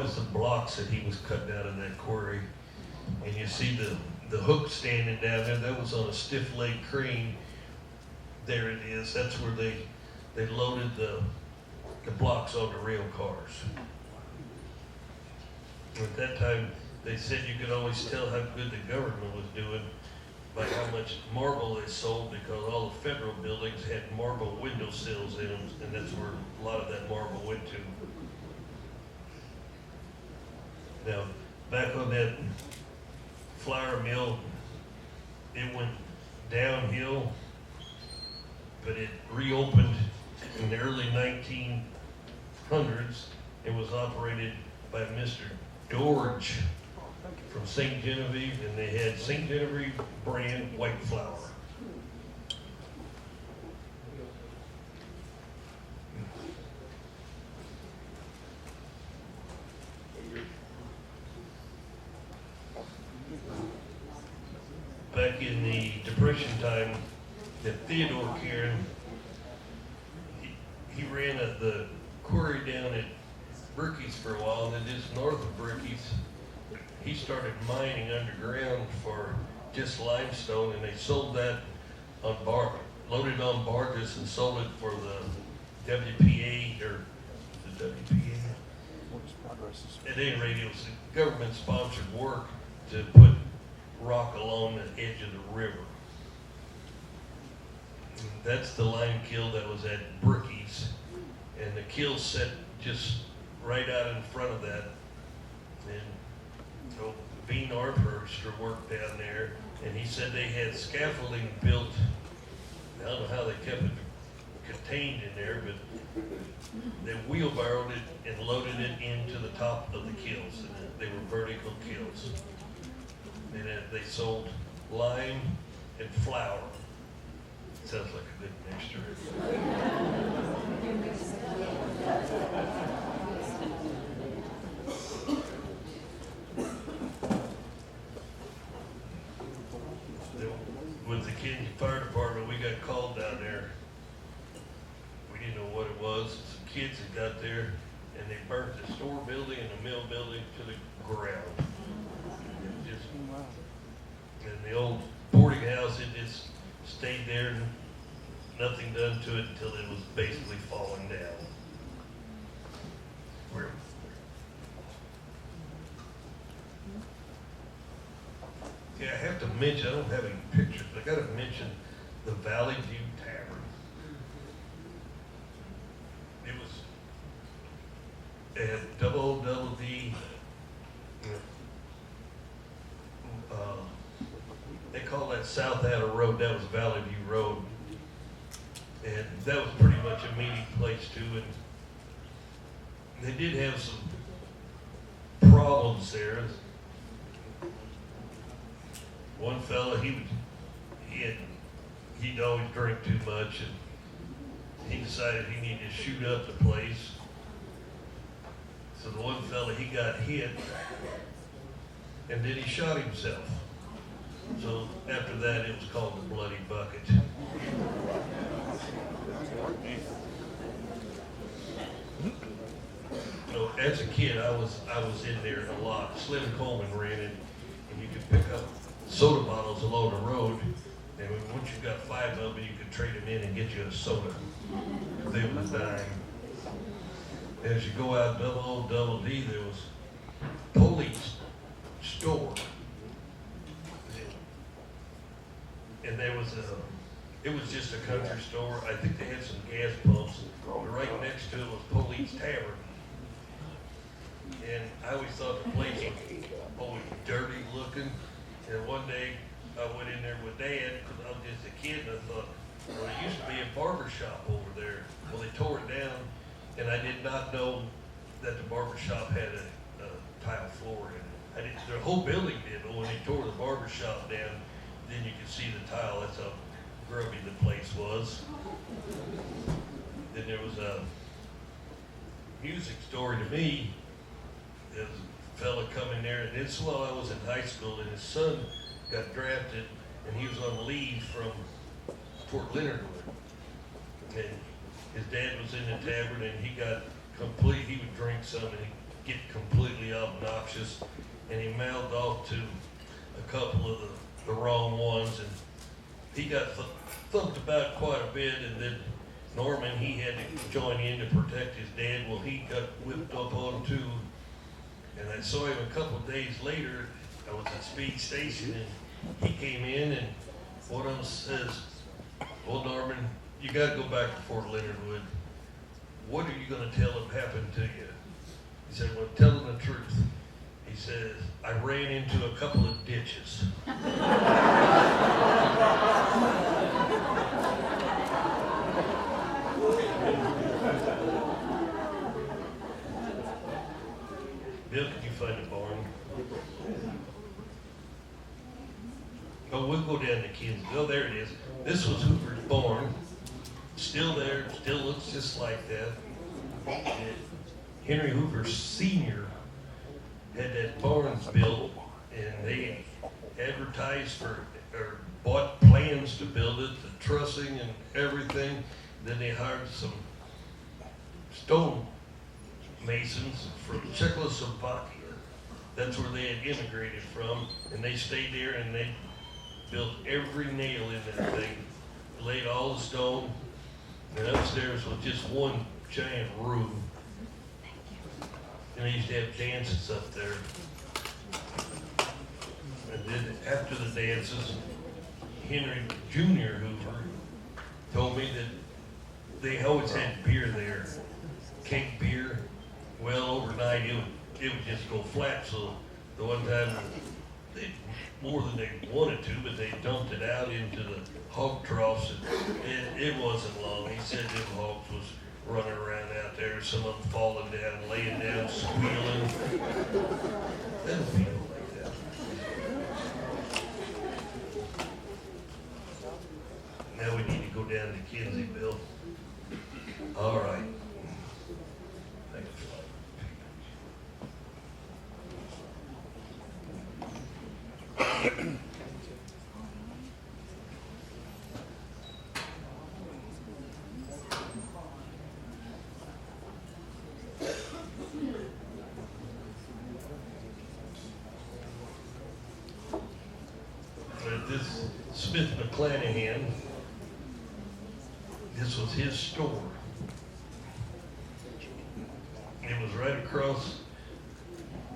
was the blocks that he was cutting out of that quarry. And you see the hook standing down there, that was on a stiff leg crane. There it is. That's where they loaded the blocks on the rail cars. At that time, they said you could always tell how good the government was doing by how much marble they sold, because all the federal buildings had marble window sills in them, and that's where a lot of that marble went to. Now, back on that flour mill, it went downhill, but it reopened in the early 1900s. It was operated by Mr. George from St. Genevieve, and they had St. Genevieve brand white flour. Back in the Depression time, that Theodore Caird, he ran the quarry down at Bricky's for a while, and then just north of Bricky's, he started mining underground for just limestone, and they sold that on loaded on barges and sold it for the WPA, or the WPA, at any rate, it was government-sponsored work to put rock along the edge of the river. And that's the lime kill that was at Brookies, and the kill set just right out in front of that. And so Bean Armhurster worked down there, and he said they had scaffolding built. I don't know how they kept it contained in there, but they wheelbarrowed it and loaded it into the top of the kills, and they were vertical kills. And they sold lime and flour. Sounds like a good mixture. With the Kenny Fire Department, we got called down there. We didn't know what it was. Some kids had got there and they burnt the store building and the mill building to the ground. Just, and the old boarding house, it just stayed there and nothing done to it until it was basically falling down. Where? Yeah, I have to mention, I don't have any pictures, but I gotta mention the Valley View Tavern. It was at Double D, they call that South Adder Road, that was Valley View Road. And that was pretty much a meeting place too, and they did have some problems there. One fella, he'd always drink too much, and he decided he needed to shoot up the place. So the one fella, he got hit, and then he shot himself. So after that, it was called the Bloody Bucket. So as a kid, I was in there a lot. Slim Coleman ran it, and you could pick up soda bottles along the road, and once you got 5 of them, you could trade them in and get you a soda. They was a dime. As you go out Double D, there was police store, and there was it was just a country store. I think they had some gas pumps, but right next to it was Police Tavern. And I always thought the place was always dirty looking. And one day I went in there with Dad because I was just a kid, and I thought, well, there used to be a barber shop over there. Well, they tore it down, and I did not know that the barber shop had a tile floor in it. The whole building did, but when they tore the barber shop down, then you could see the tile. That's how grubby the place was. Then there was a music store to me. There was a fella coming there, and this while I was in high school, and his son got drafted, and he was on leave from Fort Leonard Wood. And his dad was in the tavern, and he would drink some, and he'd get completely obnoxious, and he mouthed off to a couple of the wrong ones, and he got thumped about quite a bit, and then Norman, he had to join in to protect his dad. Well, he got whipped up on too. And I saw him a couple of days later. I was at Speed Station, and he came in, and one of them says, well, Norman, you got to go back to Fort Leonard Wood. What are you going to tell him happened to you? He said, well, tell him the truth. He says, I ran into a couple of ditches. Bill, could you find a barn? Oh, we'll go down to Kansas. Oh, there it is. This was Hoover's barn. Still there, still looks just like that. And Henry Hoover Sr. had that barn built, and they advertised for, or bought plans to build it, the trussing and everything. Then they hired some stone masons from Czechoslovakia. That's where they had immigrated from, and they stayed there, and they built every nail in that thing, laid all the stone, and upstairs was just one giant room. and they used to have dances up there. And then after the dances, Henry Jr. Hoover told me that they always had beer there, cake beer. Well, overnight it would just go flat. So the one time, they more than they wanted to, but they dumped it out into the hog troughs, and it wasn't long. He said them hogs was running around out there, some of them falling down, laying down, squealing. Little people like that. Now we need to go down to Kinsey, Bill. All right. Thank you. This Smith McClanahan, this was his store. It was right across,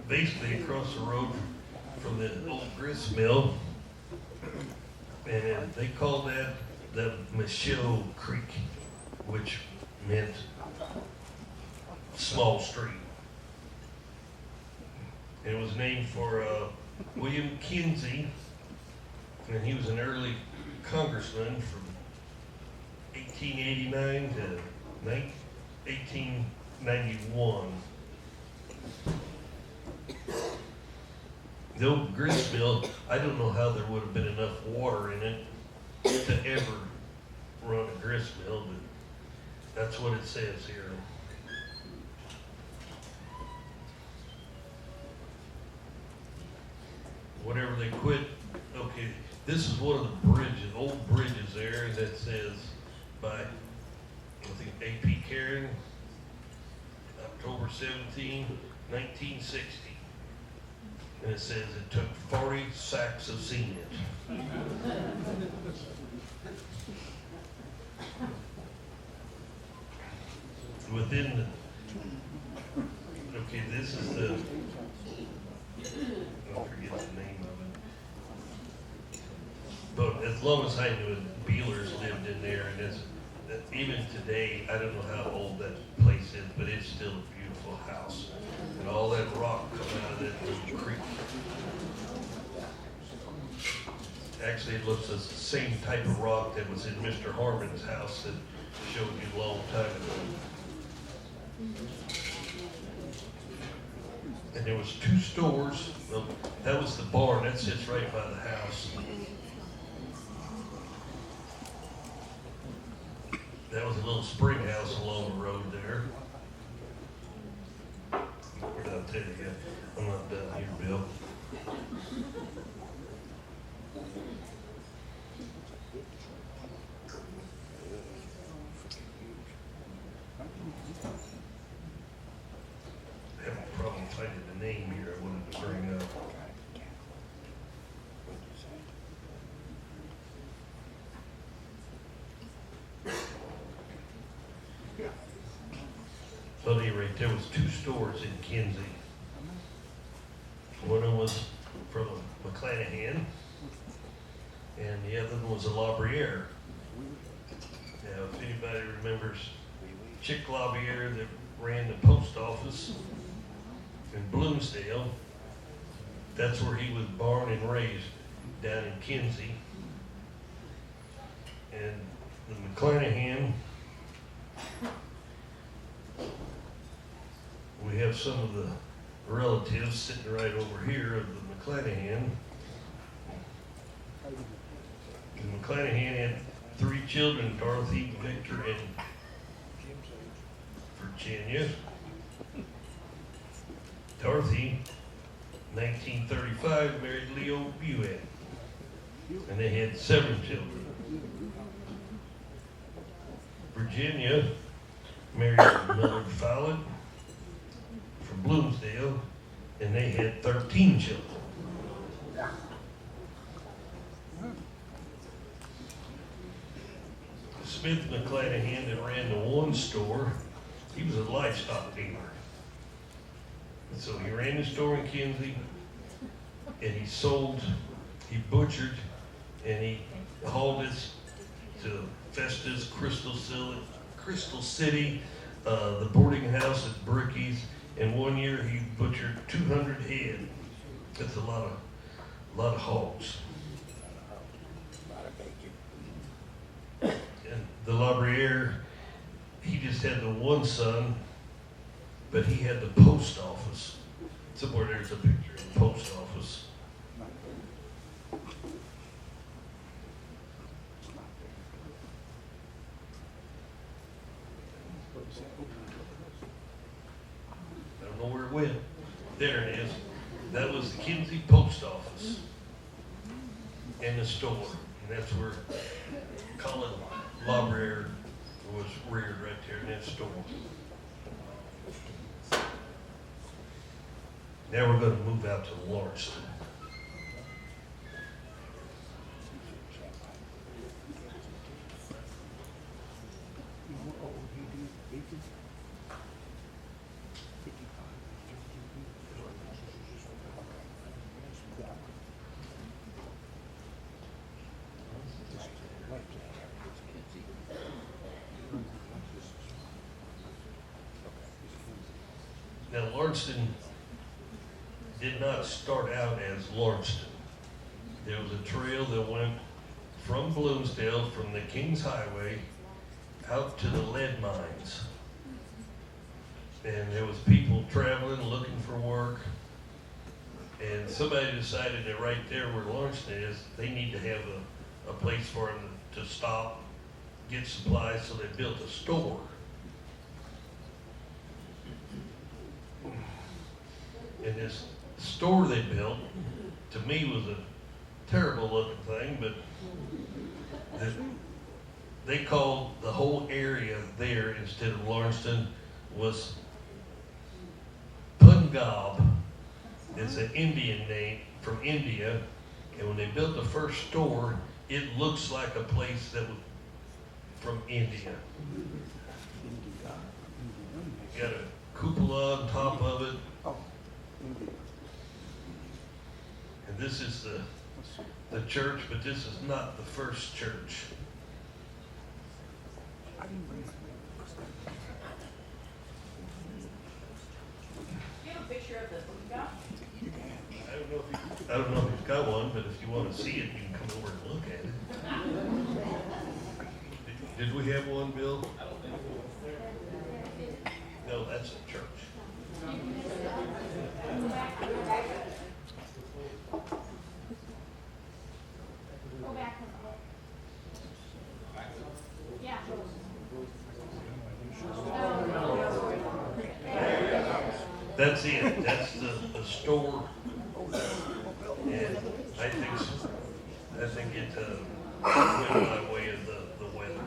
basically across the road from the old grist mill. And they called that the Michelle Creek, which meant small stream. It was named for William Kinsey, and he was an early congressman from 1889 to 1891. The old grist mill, I don't know how there would have been enough water in it to ever run a grist mill, but that's what it says here. Whatever they quit, okay, this is one of the bridges, old bridges there that says by, I think, A.P. Caron, October 17, 1960. And it says it took 40 sacks of cement. Within the, okay, this is the, I forget the name of it. But as long as I knew it, Bealers lived in there, and it's, even today, I don't know how old that place is, but it's still a beautiful house. And all that rock coming out of that little creek. Actually, it looks like the same type of rock that was in Mr. Harmon's house that showed you a long time ago. And there was 2 stores. Well, that was the barn. That sits right by the house. That was a little spring house along the road there. What I'll tell you, I'm not done here, Bill. I have a problem finding the name here I wanted to bring up. So at any rate, there was 2 stores in Kinsey. One of them was from McClanahan, and the other one was a LaBriere. Now, if anybody remembers Chick LaBriere that ran the post office in Bloomsdale, that's where he was born and raised, down in Kinsey. And the McClanahan, we have some of the relatives sitting right over here of the McClanahan. The McClanahan had 3 children, Dorothy, Victor, and Virginia. Dorothy, 1935, married Leo Buett, and they had 7 children. Virginia married Millard Fowler from Bloomsdale, and they had 13 children. Smith McClanahan that ran the one store, he was a livestock dealer. So he ran his store in Kinsey, and he butchered, and he hauled it to Festus, Crystal City, the boarding house at Bricky's, and 1 year he butchered 200 head. That's a lot of hogs. And the Labriere, he just had the one son, but he had the post office. Somewhere there's a picture of the post office. I don't know where it went. There it is. That was the Kinsey post office and the store. And that's where Colin Labriere was reared, right there in that store. Now we're going to move out to Lawrencetown. Now, Lawrencetown did not start out as Lawrencetown. There was a trail that went from Bloomsdale, from the Kings Highway, out to the lead mines. And there was people traveling, looking for work. And somebody decided that right there where Lawrencetown is, they need to have a place for them to stop, get supplies, so they built a store. And this store they built, to me, was a terrible looking thing, but they called the whole area there, instead of Lawrencetown, was Punjab. It's an Indian name from India, and when they built the first store, it looks like a place that was from India. Got a cupola on top of it. And this is the church, but this is not the first church.
Do you have a picture of the got?
I don't know if you've got one, but if you want to see it, you can come over and look at it. Did we have one, Bill? I don't think so. No, that's a church.
Go back. Yeah.
That's it. That's the store. And I think it went by way of the weather.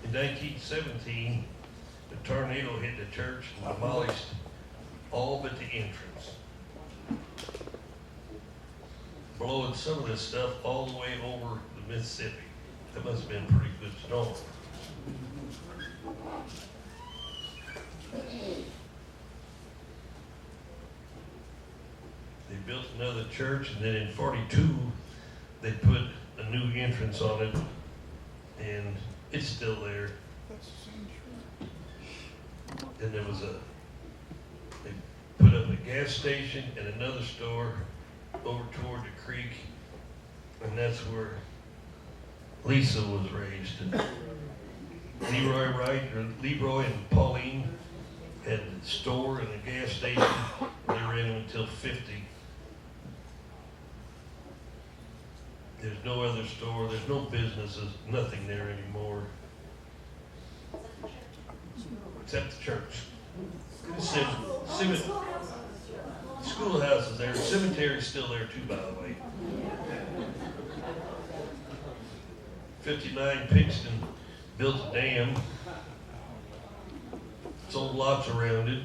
In 1917, the tornado hit the church and demolished all but the entrance, blowing some of this stuff all the way over the Mississippi. That must have been a pretty good storm. They built another church, and then in 42, they put a new entrance on it, and it's still there. Then there was they put up a gas station and another store over toward the creek, and that's where Lisa was raised. And Leroy and Pauline had a store and a gas station. They ran them until 50. There's no other store, there's no businesses, nothing there anymore. Except the church. Schoolhouse is there, cemetery's still there too, by the way. 59 Pigston built a dam, sold lots around it.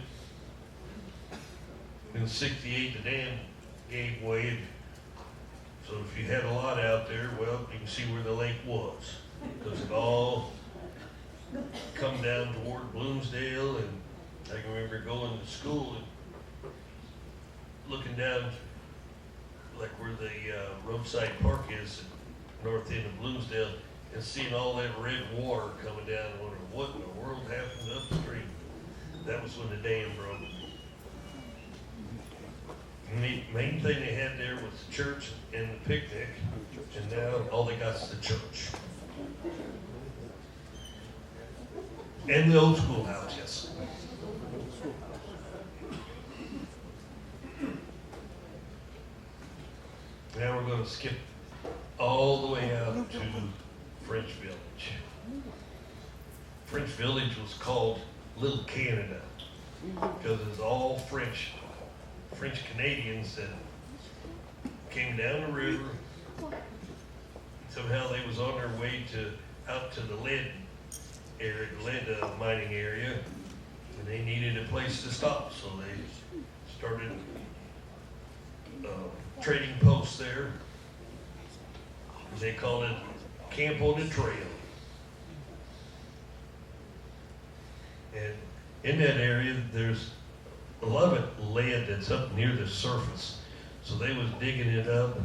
In 68, the dam gave way, so if you had a lot out there, well, you can see where the lake was, because it all come down toward Bloomsdale, and I can remember going to school and looking down like where the roadside park is at north end of Bloomsdale and seeing all that red water coming down and wondering what in the world happened upstream. That was when the dam broke. And the main thing they had there was the church and the picnic, and now all they got is the church. And the old schoolhouse, yes. Now we're going to skip all the way out to French Village. French Village was called Little Canada because it's all French Canadians that came down the river. Somehow they was on their way out to the lead area, the lead mining area, and they needed a place to stop, so they started trading posts there. They called it Camp on the Trail. And in that area, there's a lot of it lead that's up near the surface. So they was digging it up.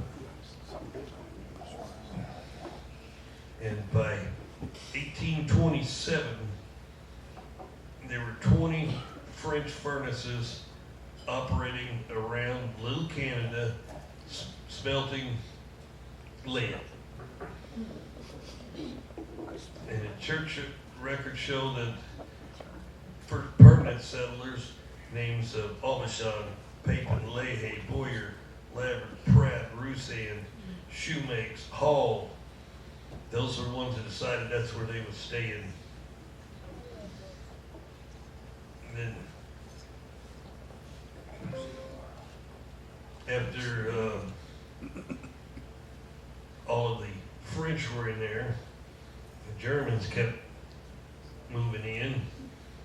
And by 1827, there were 20 French furnaces operating around Little Canada, smelting lead. And the church records show that for permanent settlers, names of Aubuchon, Papin, Leahy, Boyer, Labbert, Pratt, Roussan, Shoemakes, Hall, those are the ones that decided that's where they would stay in. And then after all of the French were in there, the Germans kept moving in,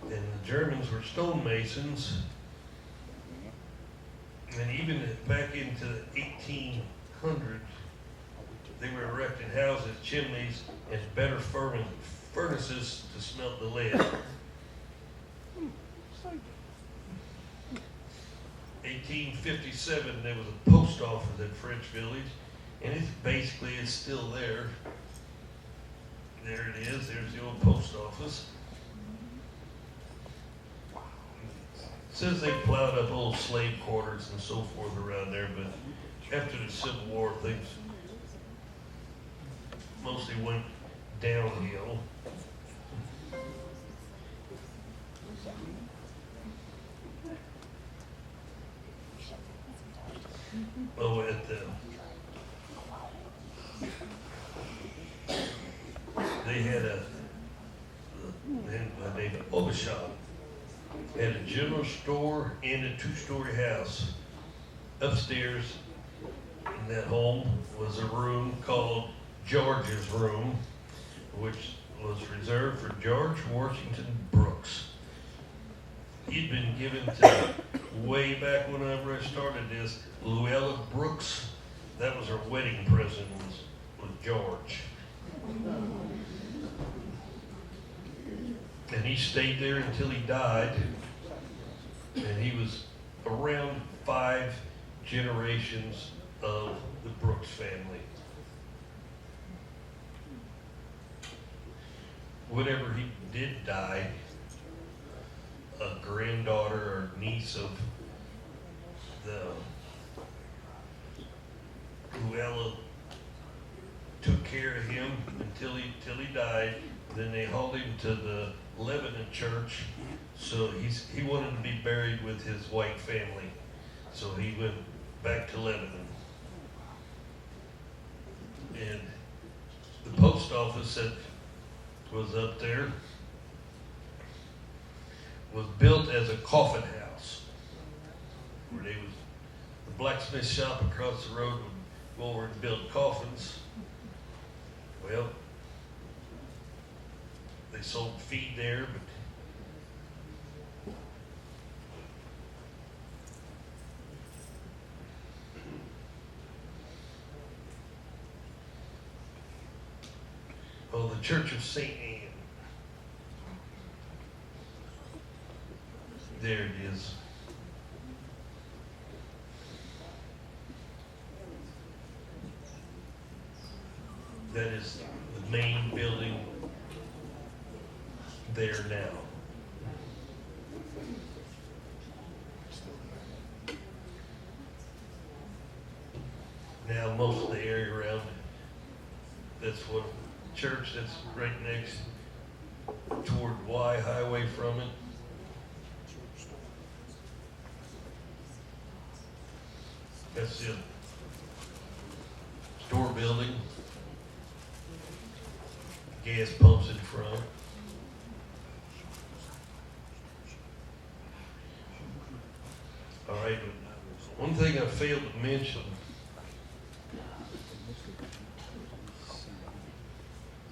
and the Germans were stonemasons, and even back into the 1800s, they were erecting houses, chimneys, and better furnaces to smelt the lead. 1857, there was a post office at French Village, and it's still there. There it is, there's the old post office. It says they plowed up old slave quarters and so forth around there, but after the Civil War, things mostly went downhill. Oh, they had a man by the name of Aubuchon had a general store and a two-story house. Upstairs in that home was a room called George's room, which was reserved for George Washington Brooks. He'd been given to, way back whenever I started this, Luella Brooks. That was her wedding present, was George. And he stayed there until he died. And he was around 5 generations of the Brooks family. Whenever he did die, a granddaughter or niece of the Luella took care of him until he died. Then they hauled him to the Lebanon church. So he wanted to be buried with his white family. So he went back to Lebanon. And the post office that was up there was built as a coffin house, where they was the blacksmith shop across the road would go over and build coffins. Well, they sold feed there, but the Church of St. Anne. There it is. That is the main building there now. Now most of the area around it, that's what church that's right next toward Y Highway from it. That's the store building. Gas pumps in front. All right, but one thing I failed to mention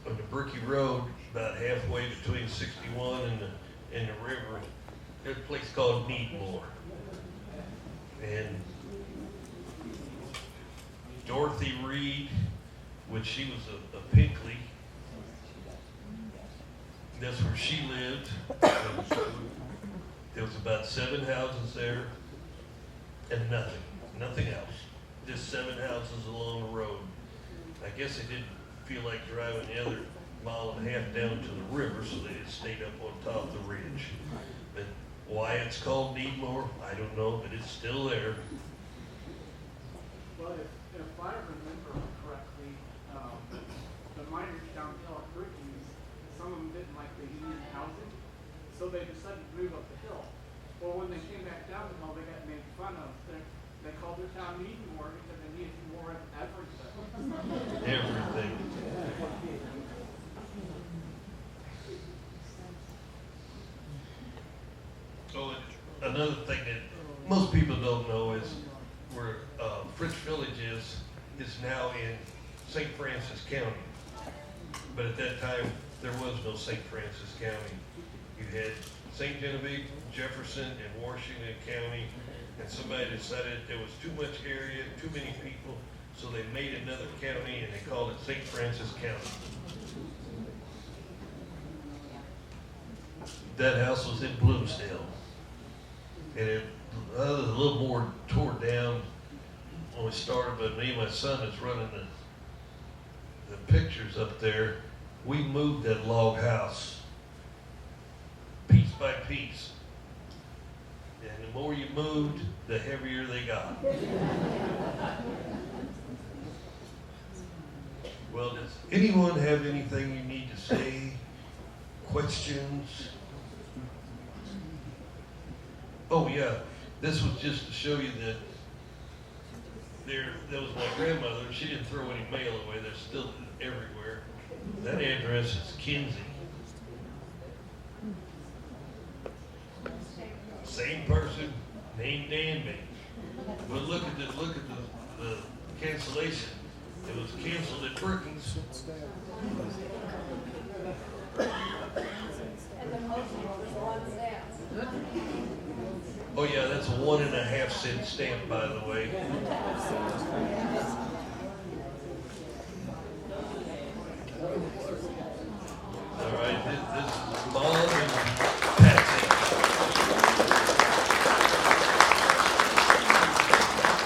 on the Bricky Road, about halfway between 61 and the river, there's a place called Needmore. And Dorothy Reed, which she was a Pinkley, that's where she lived. There was about 7 houses there and nothing else. Just 7 houses along the road. I guess they didn't feel like driving the other mile and a half down to the river, so they just stayed up on top of the ridge. But why it's called Needmore, I don't know, but it's still there.
Well, if I remember correctly, the miners downhill at Bricky's, some of them didn't like the union housing, so they decided to move up the hill. Well, when they came back down the hill, they got made fun of. They called their town Needmore because they needed more of everything.
Everything. So another thing that most people don't know is where Fritz Village is now in St. Francis County. But at that time, there was no St. Francis County. You had St. Genevieve, Jefferson, and Washington County, and somebody decided there was too much area, too many people, so they made another county and they called it St. Francis County. That house was in Bloomsdale. And it was a little more tore down when we started, but me and my son is running the pictures up there. We moved that log house piece by piece. And the more you moved, the heavier they got. Well, does anyone have anything you need to say? Questions? Oh yeah, this was just to show you that that was my grandmother. She didn't throw any mail away. They're still everywhere. That address is Kinsey. Same person, named Danby. But look at the cancellation. It was canceled at Perkins.
And the motion was 1 cent.
Oh yeah, that's a 1.5 cent stamp, by the way. All right, this is Mom and Patsy.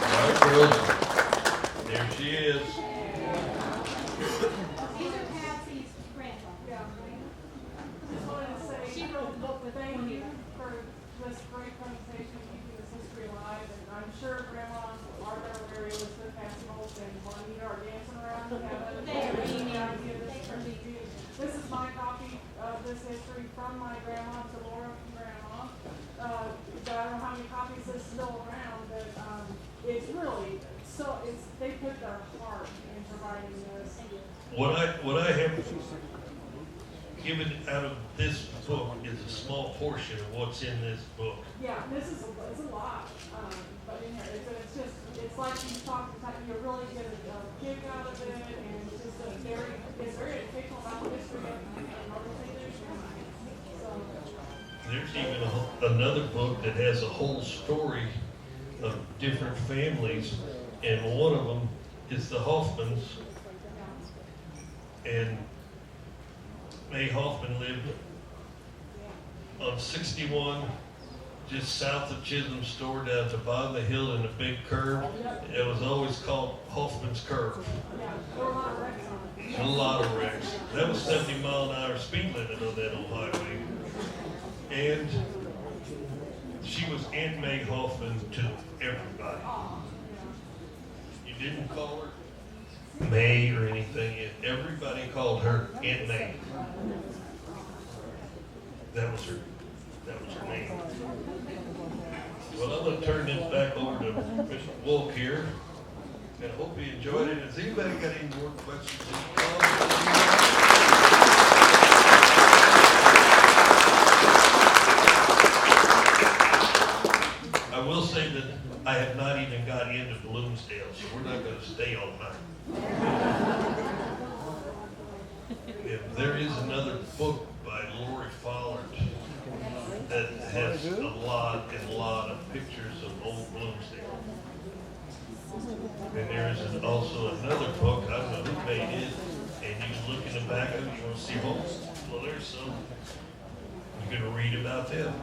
All right, girls, there she is.
These are Patsy's granddaughters.
Just wanted to say,
She wrote the book with
thank
me.
you for this great presentation, keeping this history alive, and I'm sure Grandma, our Mary Elizabeth, Patsy Holt, and Juanita are dancing around to have a This is my copy of this history from my grandma to Laura from Grandma. I don't know how many copies is still around, but it's really they put their heart in providing this.
What I have, given out of this book is a small portion of what's in this book.
Yeah, this is it's a lot, but in here, it's just, it's like you talk, you really get a kick out of it, and it's just it's very educational about the history of organization. So,
There's even another book that has a whole story of different families, and one of them is the Hoffmans. And May Hoffman lived on 61, just south of Chisholm Store, down at the bottom of the hill in a big curve. It was always called Hoffman's Curve.
yeah, there were a lot of wrecks on it.
A lot of wrecks. That was 70-mile-an-hour speed limit on that old highway. And she was Aunt May Hoffman to everybody. You didn't call her May or anything. Everybody called her Aunt May. That was her name. Well, I'm gonna turn this back over to Mr. Wolk here. And I hope you enjoyed it. Has anybody got any more questions? I will say that I have not even got into Bloomsdale, so we're not going to stay all night. There is another book by Lori Follard that has a lot of pictures of old Bloomsdale. And there is also another book, I don't know who made it, and you can look in the back of it, you want to see Holst? Well, there's some. You're going to read about them.